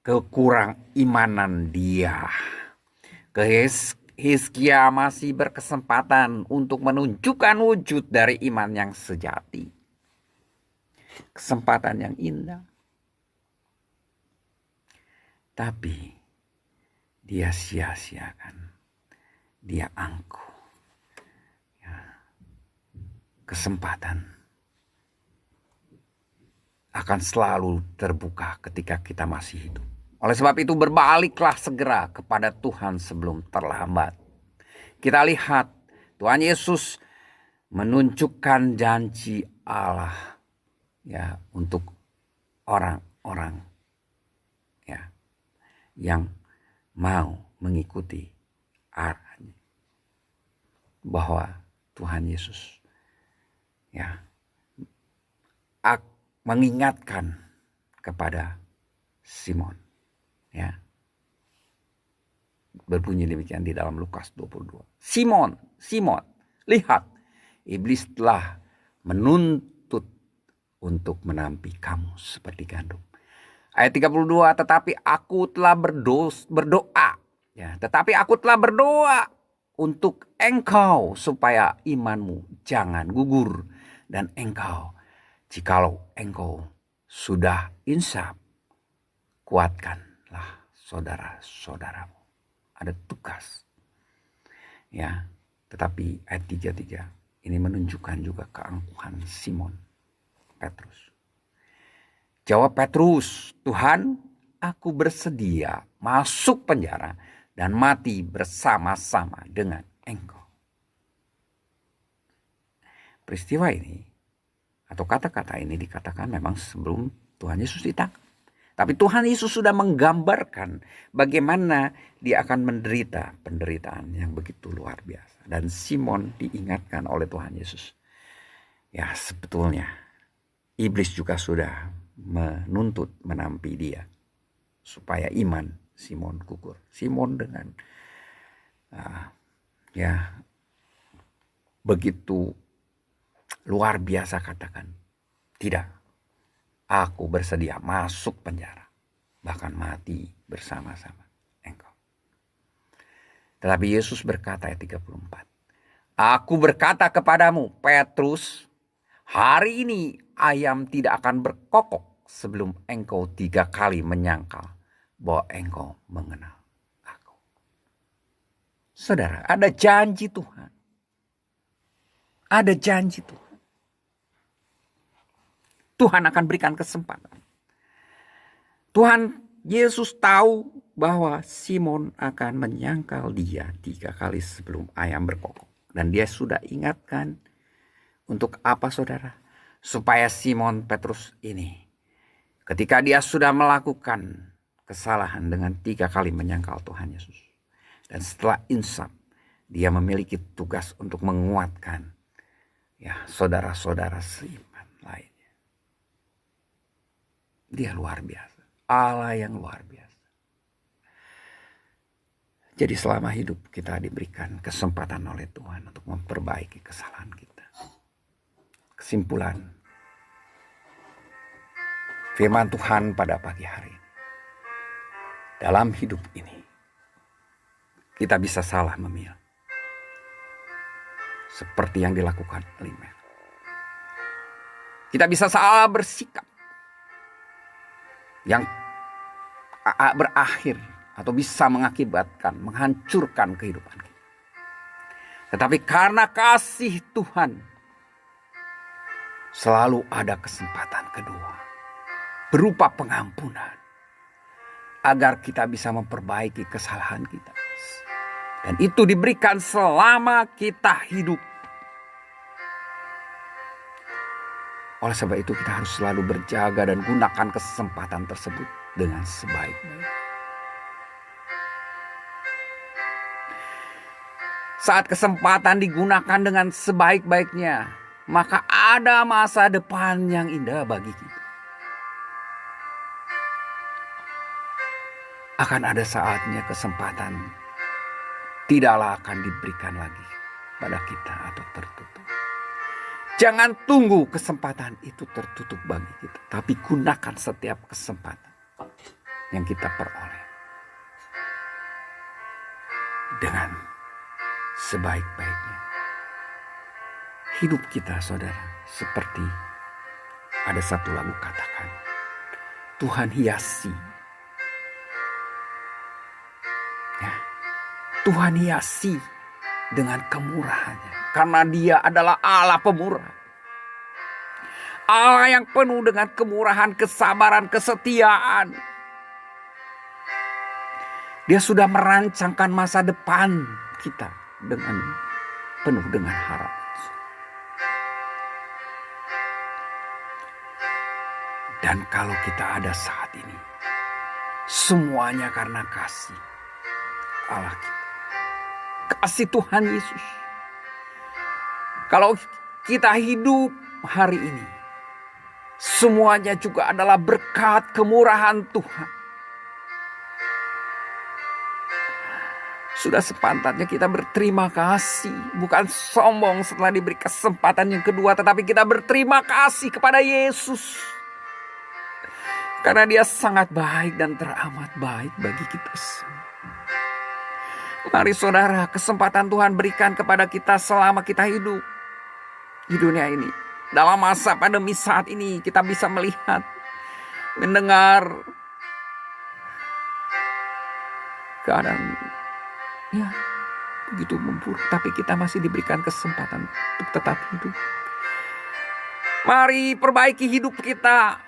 kekurang imanan dia. Hizkia masih berkesempatan untuk menunjukkan wujud dari iman yang sejati. Kesempatan yang indah. Tapi dia sia-siakan. Dia angkuh. Kesempatan akan selalu terbuka ketika kita masih hidup. Oleh sebab itu berbaliklah segera kepada Tuhan sebelum terlambat. Kita lihat Tuhan Yesus menunjukkan janji Allah ya untuk orang-orang ya yang mau mengikuti arahnya, bahwa Tuhan Yesus ya mengingatkan kepada Simon ya, berbunyi demikian di dalam Lukas 22. Simon, Simon, lihat iblis telah menuntut untuk menampi kamu seperti gandum. Ayat 32, tetapi aku telah berdoa. Ya, tetapi aku telah berdoa untuk engkau supaya imanmu jangan gugur. Dan engkau, jikalau engkau sudah insaf, kuatkanlah saudara-saudaramu. Ada tugas. Ya, tetapi ayat 33 ini menunjukkan juga keangkuhan Simon Petrus. Jawab Petrus, Tuhan, aku bersedia masuk penjara dan mati bersama-sama dengan engkau. Peristiwa ini atau kata-kata ini dikatakan memang sebelum Tuhan Yesus ditangkap. Tapi Tuhan Yesus sudah menggambarkan bagaimana dia akan menderita penderitaan yang begitu luar biasa. Dan Simon diingatkan oleh Tuhan Yesus. Ya, sebetulnya iblis juga sudah menuntut menampi dia supaya iman Simon gugur. Simon dengan ya begitu luar biasa katakan, tidak, aku bersedia masuk penjara, bahkan mati bersama-sama engkau. Tetapi Yesus berkata ayat 34, aku berkata kepadamu Petrus, hari ini ayam tidak akan berkokok sebelum engkau 3 kali menyangkal bahwa engkau mengenal aku. Saudara, ada janji Tuhan. Ada janji Tuhan. Tuhan akan berikan kesempatan. Tuhan Yesus tahu bahwa Simon akan menyangkal dia 3 kali sebelum ayam berkokok. Dan dia sudah ingatkan untuk apa, saudara? Supaya Simon Petrus ini ketika dia sudah melakukan kesalahan dengan 3 kali menyangkal Tuhan Yesus. Dan setelah insaf, dia memiliki tugas untuk menguatkan ya saudara-saudara seiman lainnya. Dia luar biasa. Allah yang luar biasa. Jadi selama hidup kita diberikan kesempatan oleh Tuhan untuk memperbaiki kesalahan kita. Kesimpulan firman Tuhan pada pagi hari ini. Dalam hidup ini kita bisa salah memilih. Seperti yang dilakukan Elimelek. Kita bisa salah bersikap yang berakhir atau bisa mengakibatkan, menghancurkan kehidupan kita. Tetapi karena kasih Tuhan, selalu ada kesempatan kedua berupa pengampunan, agar kita bisa memperbaiki kesalahan kita. Dan itu diberikan selama kita hidup. Oleh sebab itu kita harus selalu berjaga dan gunakan kesempatan tersebut dengan sebaik-baiknya. Saat kesempatan digunakan dengan sebaik-baiknya, maka ada masa depan yang indah bagi kita. Akan ada saatnya kesempatan tidaklah akan diberikan lagi pada kita atau tertutup. Jangan tunggu kesempatan itu tertutup bagi kita, tapi gunakan setiap kesempatan yang kita peroleh dengan sebaik-baiknya. Hidup kita, saudara, seperti ada satu lagu katakan, Tuhan hiasi. Ya, Tuhan hiasi dengan kemurahannya, karena Dia adalah Allah pemurah. Allah yang penuh dengan kemurahan, kesabaran, kesetiaan. Dia sudah merancangkan masa depan kita dengan penuh dengan harapan. Dan kalau kita ada saat ini, semuanya karena kasih Allah kita. Kasih Tuhan Yesus. Kalau kita hidup hari ini, semuanya juga adalah berkat kemurahan Tuhan. Sudah sepantasnya kita berterima kasih. Bukan sombong setelah diberi kesempatan yang kedua, tetapi kita berterima kasih kepada Yesus. Karena Dia sangat baik dan teramat baik bagi kita semua. Mari saudara, kesempatan Tuhan berikan kepada kita selama kita hidup di dunia ini. Dalam masa pandemi saat ini kita bisa melihat, mendengar keadaan ya begitu memburuk, tapi kita masih diberikan kesempatan untuk tetap hidup. Mari perbaiki hidup kita.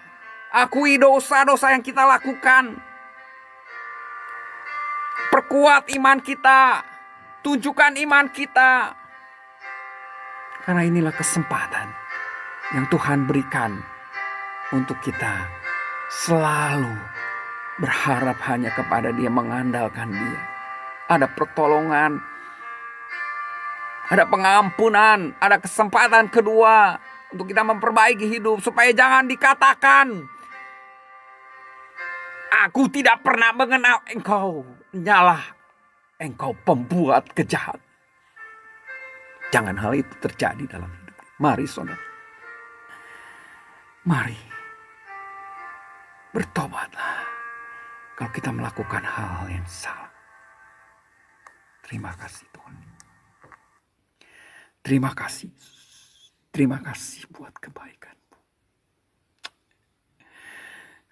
Akui dosa-dosa yang kita lakukan. Perkuat iman kita. Tunjukkan iman kita. Karena inilah kesempatan yang Tuhan berikan untuk kita selalu berharap hanya kepada Dia, mengandalkan Dia. Ada pertolongan, ada pengampunan, ada kesempatan kedua untuk kita memperbaiki hidup, supaya jangan dikatakan, aku tidak pernah mengenal engkau, nyalah engkau pembuat kejahatan. Jangan hal itu terjadi dalam hidup. Mari saudara, mari bertobatlah kalau kita melakukan hal yang salah. Terima kasih Tuhan. Terima kasih. Terima kasih buat kebaikan.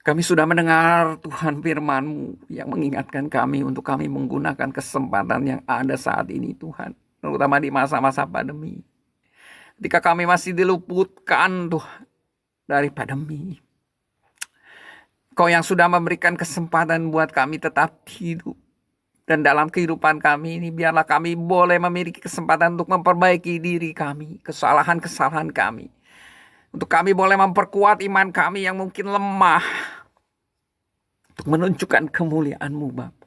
Kami sudah mendengar Tuhan firman-Mu yang mengingatkan kami untuk kami menggunakan kesempatan yang ada saat ini Tuhan. Terutama di masa-masa pandemi. Ketika kami masih diluputkan Tuhan dari pandemi. Kau yang sudah memberikan kesempatan buat kami tetap hidup. Dan dalam kehidupan kami ini biarlah kami boleh memiliki kesempatan untuk memperbaiki diri kami. Kesalahan-kesalahan kami. Untuk kami boleh memperkuat iman kami yang mungkin lemah. Untuk menunjukkan kemuliaan-Mu Bapa.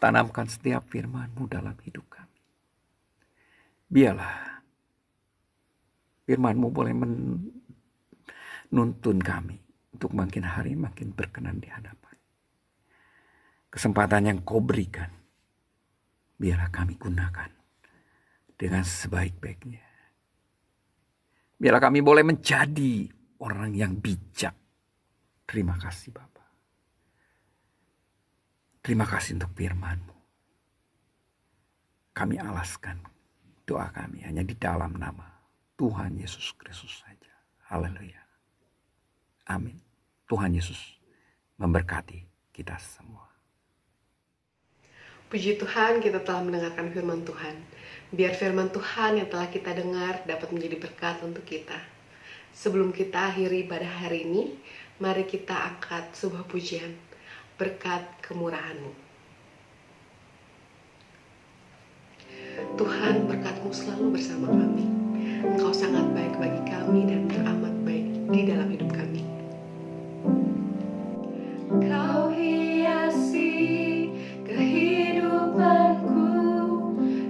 Tanamkan setiap firman-Mu dalam hidup kami. Biarlah firman-Mu boleh menuntun kami. Untuk makin hari makin berkenan di hadapan. Kesempatan yang Kau berikan, biarlah kami gunakan dengan sebaik-baiknya. Biarlah kami boleh menjadi orang yang bijak. Terima kasih Bapa. Terima kasih untuk firman-Mu. Kami alaskan doa kami hanya di dalam nama Tuhan Yesus Kristus saja. Haleluya. Amin. Tuhan Yesus memberkati kita semua. Puji Tuhan, kita telah mendengarkan firman Tuhan. Biar firman Tuhan yang telah kita dengar dapat menjadi berkat untuk kita. Sebelum kita akhiri ibadah hari ini, mari kita angkat sebuah pujian, berkat kemurahan-Mu. Tuhan, berkat-Mu selalu bersama kami. Engkau sangat baik bagi kami dan teramat baik di dalam hidup kami. Kau hiasi kehidupanku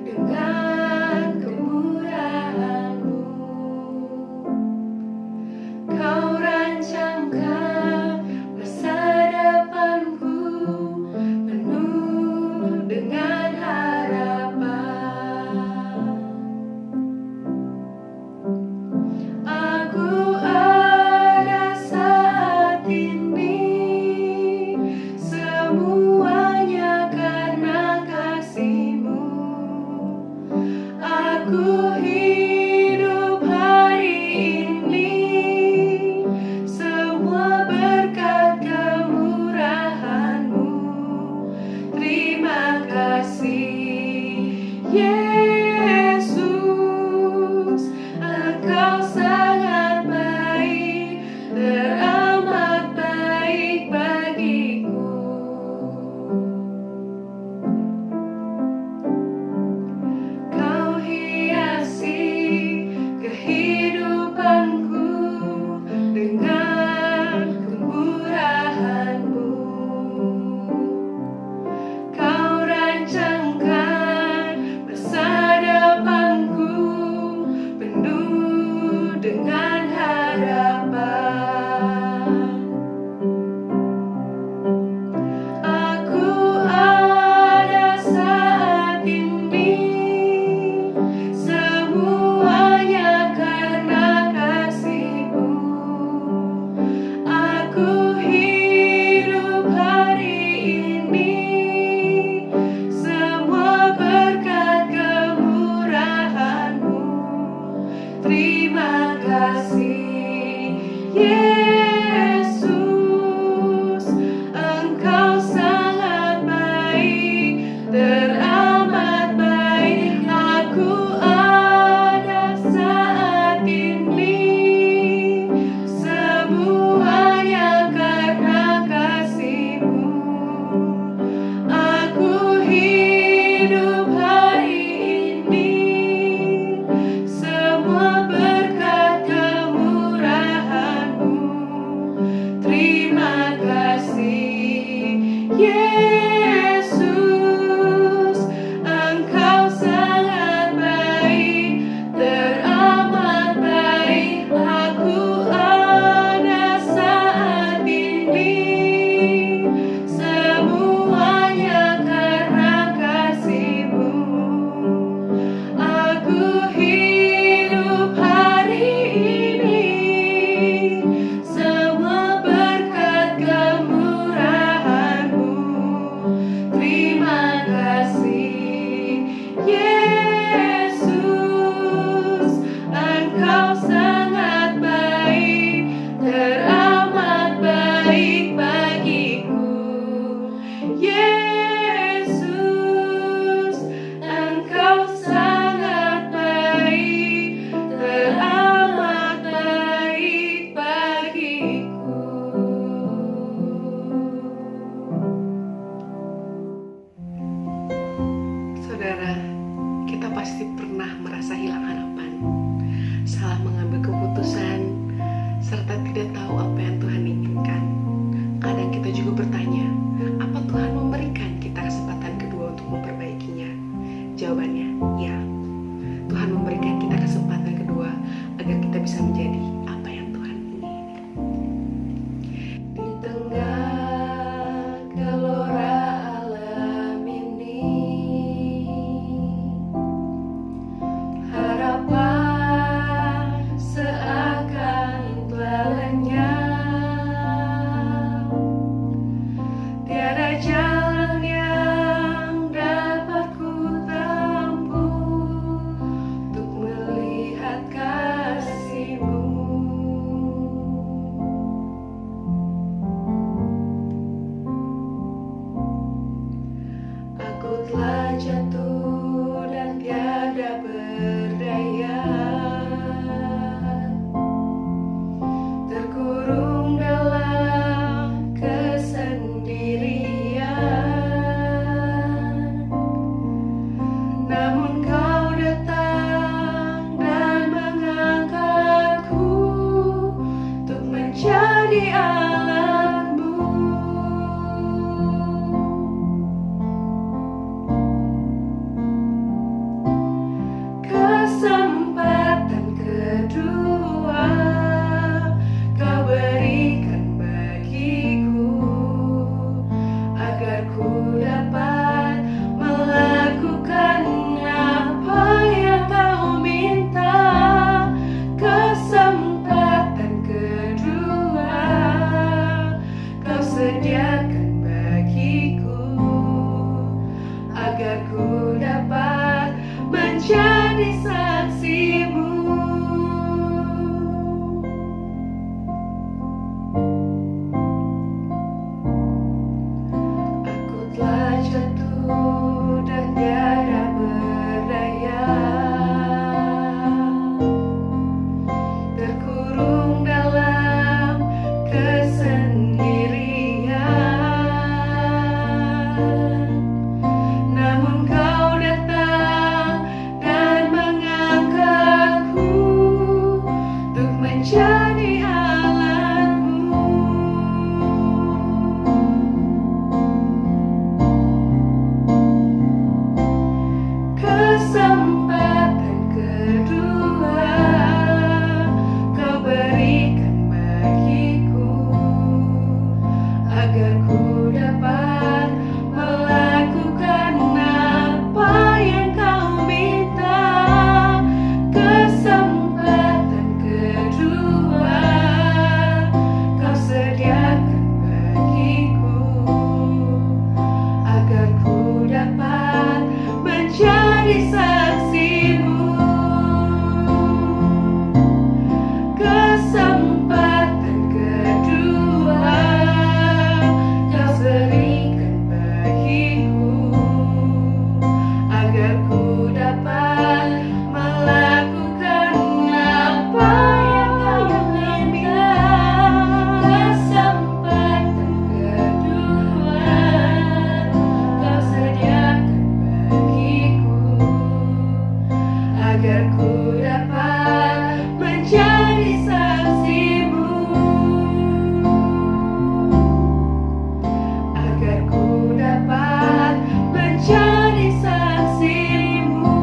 dengan kemurahan-Mu. Kau rancangkan masa depanku penuh dengan harapan. Aku ada saat ini, semuanya karena kasih-Mu. Aku hidup hari ini, semua berkat kemurahan-Mu. Terima kasih, Yesus, Engkau sangat baik, teramat baik bagiku. Kau hiasi kehidupanku dengan kemurahan-Mu. Kau rancangkan masa depanku penuh dengan harapan. Aku ada saat ini, semuanya karena kasih-Mu. Aku hidup hari ini, semua berkat kemurahan-Mu. Terima kasih, Yesus, Engkau sangat baik, teramat baik. Aku ada saat ini, semuanya karena kasih-Mu. Aku hidup hari ini, semua berkat kemurahan-Mu. Terima kasih, Yesus, Engkau sangat baik, teramat baik. Aku ada saat ini, semuanya karena kasih-Mu. Aku hidup hari ini, semua berkat kemurahan-Mu. Terima kasih, Yesus, Engkau sangat baik, teramat baik bagiku. Yesus, Engkau sangat baik, teramat baik bagiku. Saudara, kita pasti pernah merasa hilang harapan, salah mengambil keputusan, serta tidak tahu apa yang Tuhan inginkan. Kadang kita juga bertanya, apa Tuhan memberikan kita kesempatan kedua untuk memperbaikinya? Jawabannya, ya. Tuhan memberikan kita kesempatan kedua agar kita bisa menjadi apa yang Tuhan ingini. Di tengah gelora alam ini, harapan seakan telah lenyap. dapat menjadi saksimu, agar ku dapat menjadi saksimu,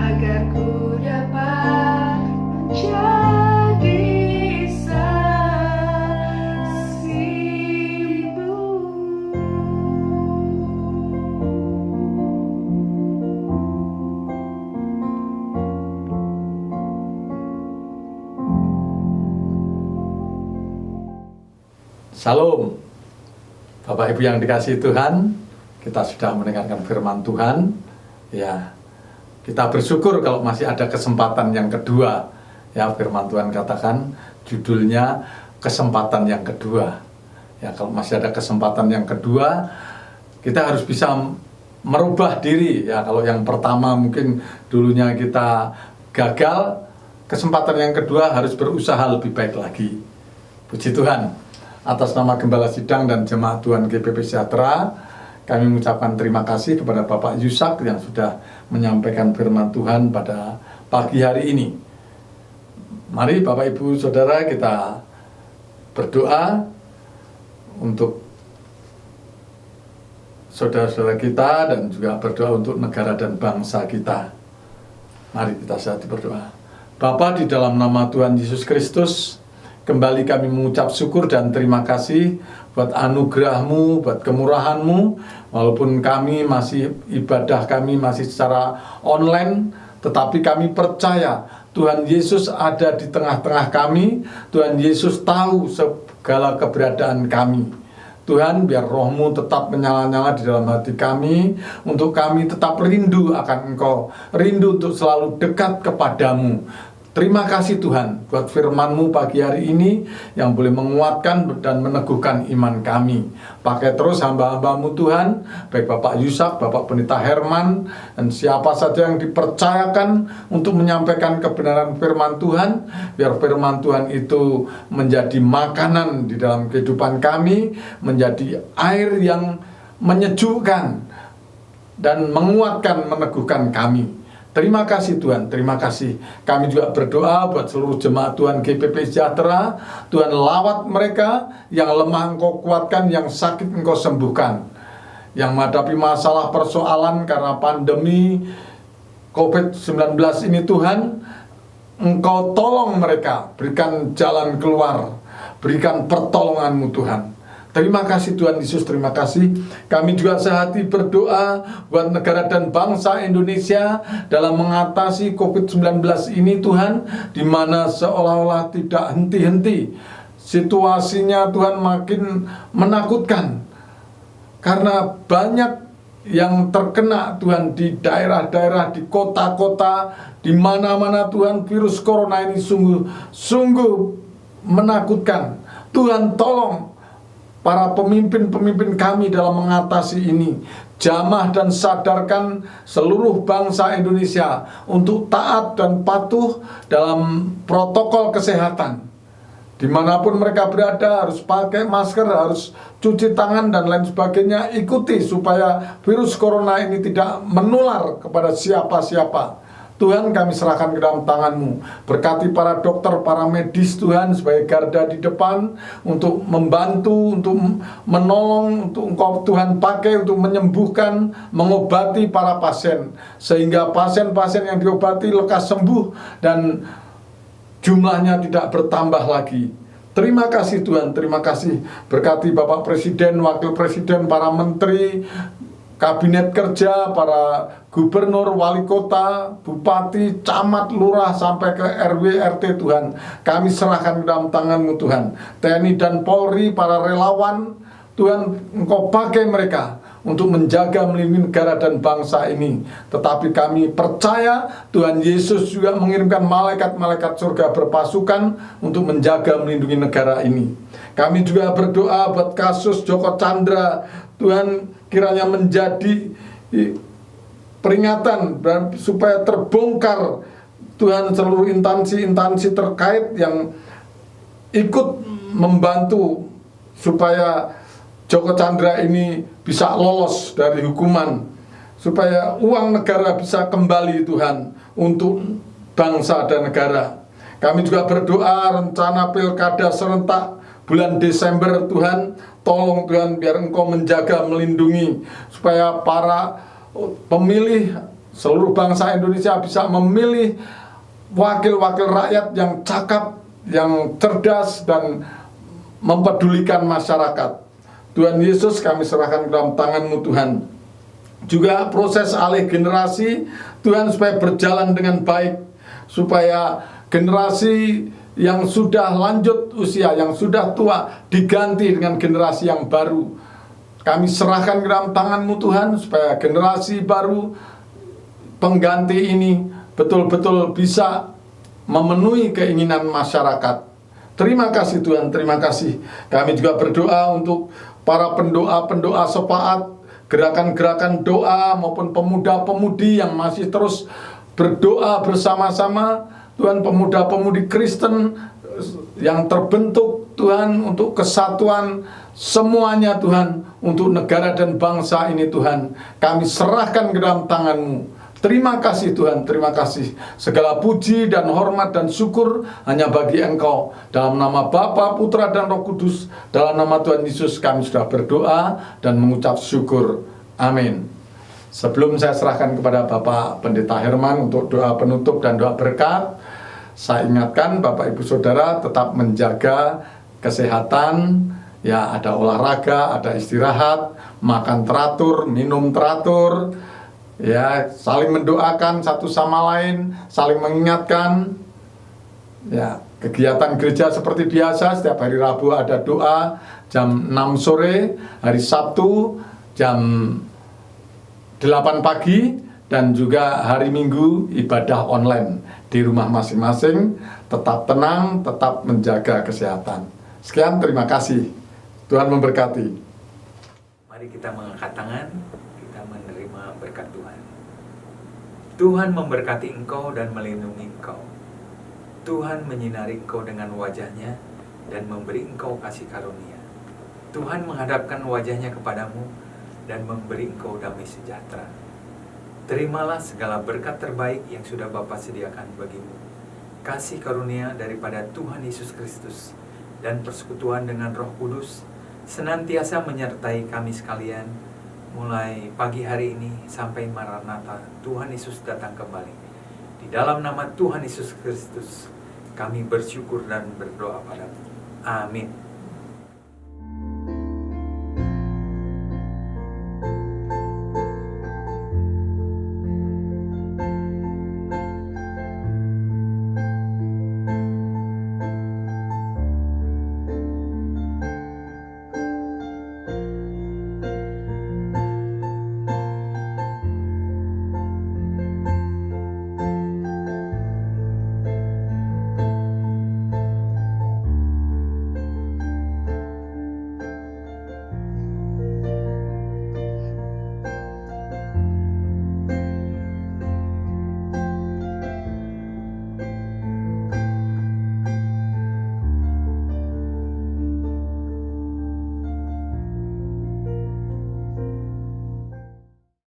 agar ku dapat menjadi saksimu. Salam, Bapak Ibu yang dikasihi Tuhan, kita sudah mendengarkan firman Tuhan. Ya, kita bersyukur kalau masih ada kesempatan yang kedua. Ya, firman Tuhan katakan judulnya kesempatan yang kedua. Ya, kalau masih ada kesempatan yang kedua, kita harus bisa merubah diri. Ya, kalau yang pertama mungkin dulunya kita gagal, kesempatan yang kedua harus berusaha lebih baik lagi. Puji Tuhan. Atas nama Gembala Sidang dan Jemaat Tuhan GPP Sejahtera, kami mengucapkan terima kasih kepada Bapak Yusak yang sudah menyampaikan firman Tuhan pada pagi hari ini. Mari Bapak Ibu Saudara kita berdoa untuk saudara-saudara kita dan juga berdoa untuk negara dan bangsa kita. Mari kita sehati berdoa. Bapa, di dalam nama Tuhan Yesus Kristus, kembali kami mengucap syukur dan terima kasih buat anugerah-Mu, buat kemurahan-Mu. Walaupun ibadah kami masih secara online, tetapi kami percaya Tuhan Yesus ada di tengah-tengah kami. Tuhan Yesus tahu segala keberadaan kami. Tuhan, biar Roh-Mu tetap menyala-nyala di dalam hati kami, untuk kami tetap rindu akan Engkau, rindu untuk selalu dekat kepadamu. Terima kasih Tuhan buat firman-Mu pagi hari ini yang boleh menguatkan dan meneguhkan iman kami. Pakai terus hamba-hamba-Mu Tuhan, baik Bapak Yusak, Bapak Pendeta Herman, dan siapa saja yang dipercayakan untuk menyampaikan kebenaran firman Tuhan. Biar firman Tuhan itu menjadi makanan di dalam kehidupan kami, menjadi air yang menyejukkan dan menguatkan, meneguhkan kami. Terima kasih Tuhan, terima kasih. Kami juga berdoa buat seluruh jemaat Tuhan GPP Sejahtera. Tuhan lawat mereka, yang lemah Engkau kuatkan, yang sakit Engkau sembuhkan. Yang menghadapi masalah persoalan karena pandemi COVID-19 ini Tuhan, Engkau tolong mereka, berikan jalan keluar, berikan pertolongan-Mu Tuhan. Terima kasih Tuhan Yesus, terima kasih. Kami juga sehati berdoa buat negara dan bangsa Indonesia dalam mengatasi COVID-19 ini Tuhan, di mana seolah-olah tidak henti-henti. Situasinya Tuhan makin menakutkan, karena banyak yang terkena Tuhan di daerah-daerah, di kota-kota, di mana-mana Tuhan, virus corona ini sungguh menakutkan. Tuhan tolong para pemimpin-pemimpin kami dalam mengatasi ini. Jamah dan sadarkan seluruh bangsa Indonesia untuk taat dan patuh dalam protokol kesehatan. Dimanapun mereka berada harus pakai masker, harus cuci tangan dan lain sebagainya. Ikuti supaya virus corona ini tidak menular kepada siapa-siapa. Tuhan, kami serahkan ke dalam tangan-Mu. Berkati para dokter, para medis Tuhan, sebagai garda di depan untuk membantu, untuk menolong, untuk Engkau Tuhan pakai untuk menyembuhkan, mengobati para pasien, sehingga pasien-pasien yang diobati lekas sembuh dan jumlahnya tidak bertambah lagi. Terima kasih Tuhan, terima kasih. Berkati Bapak Presiden, Wakil Presiden, para menteri, kabinet kerja, para gubernur, wali kota, bupati, camat, lurah, sampai ke RW, RT Tuhan. Kami serahkan ke dalam tangan-Mu Tuhan. TNI dan Polri, para relawan, Tuhan Engkau pakai mereka untuk menjaga, melindungi negara dan bangsa ini. Tetapi kami percaya Tuhan Yesus juga mengirimkan malaikat-malaikat surga berpasukan untuk menjaga, melindungi negara ini. Kami juga berdoa buat kasus Joko Chandra. Tuhan kiranya menjadi peringatan dan supaya terbongkar Tuhan seluruh instansi terkait yang ikut membantu supaya Joko Chandra ini bisa lolos dari hukuman. supaya uang negara bisa kembali Tuhan untuk bangsa dan negara. Kami juga berdoa rencana pilkada serentak bulan Desember Tuhan, tolong Tuhan biar Engkau menjaga, melindungi, supaya para pemilih seluruh bangsa Indonesia bisa memilih wakil-wakil rakyat yang cakap, yang cerdas, dan mempedulikan masyarakat. Tuhan Yesus, kami serahkan ke dalam tangan-Mu Tuhan. Juga proses alih generasi Tuhan supaya berjalan dengan baik, supaya generasi yang sudah lanjut usia, yang sudah tua, diganti dengan generasi yang baru. Kami serahkan ke dalam tangan-Mu Tuhan, supaya generasi baru pengganti ini betul-betul bisa memenuhi keinginan masyarakat. Terima kasih Tuhan, terima kasih. Kami juga berdoa untuk para pendoa-pendoa sepaat, gerakan-gerakan doa maupun pemuda-pemudi yang masih terus berdoa bersama-sama. Tuhan, pemuda-pemudi Kristen yang terbentuk Tuhan untuk kesatuan semuanya Tuhan, untuk negara dan bangsa ini Tuhan, kami serahkan ke dalam tangan-Mu. Terima kasih Tuhan, terima kasih. Segala puji dan hormat dan syukur hanya bagi Engkau. Dalam nama Bapa, Putra, dan Roh Kudus, dalam nama Tuhan Yesus kami sudah berdoa dan mengucap syukur. Amin. Sebelum saya serahkan kepada Bapak Pendeta Herman untuk doa penutup dan doa berkat, saya ingatkan Bapak Ibu Saudara tetap menjaga kesehatan. Ya, ada olahraga, ada istirahat, makan teratur, minum teratur. Ya, saling mendoakan satu sama lain, saling mengingatkan. Ya, kegiatan gereja seperti biasa, setiap hari Rabu ada doa jam 6 sore, hari Sabtu jam 8 pagi, dan juga hari Minggu ibadah online di rumah masing-masing. Tetap tenang, tetap menjaga kesehatan. Sekian, terima kasih. Tuhan memberkati. Mari kita mengangkat tangan, kita menerima berkat Tuhan. Tuhan memberkati engkau dan melindungi engkau. Tuhan menyinari engkau dengan wajahnya dan memberi engkau kasih karunia. Tuhan menghadapkan wajahnya kepadamu dan memberi engkau damai sejahtera. Terimalah segala berkat terbaik yang sudah Bapa sediakan bagimu. Kasih karunia daripada Tuhan Yesus Kristus dan persekutuan dengan Roh Kudus senantiasa menyertai kami sekalian, mulai pagi hari ini sampai Maranatha, Tuhan Yesus datang kembali. Di dalam nama Tuhan Yesus Kristus, kami bersyukur dan berdoa padamu. Amin.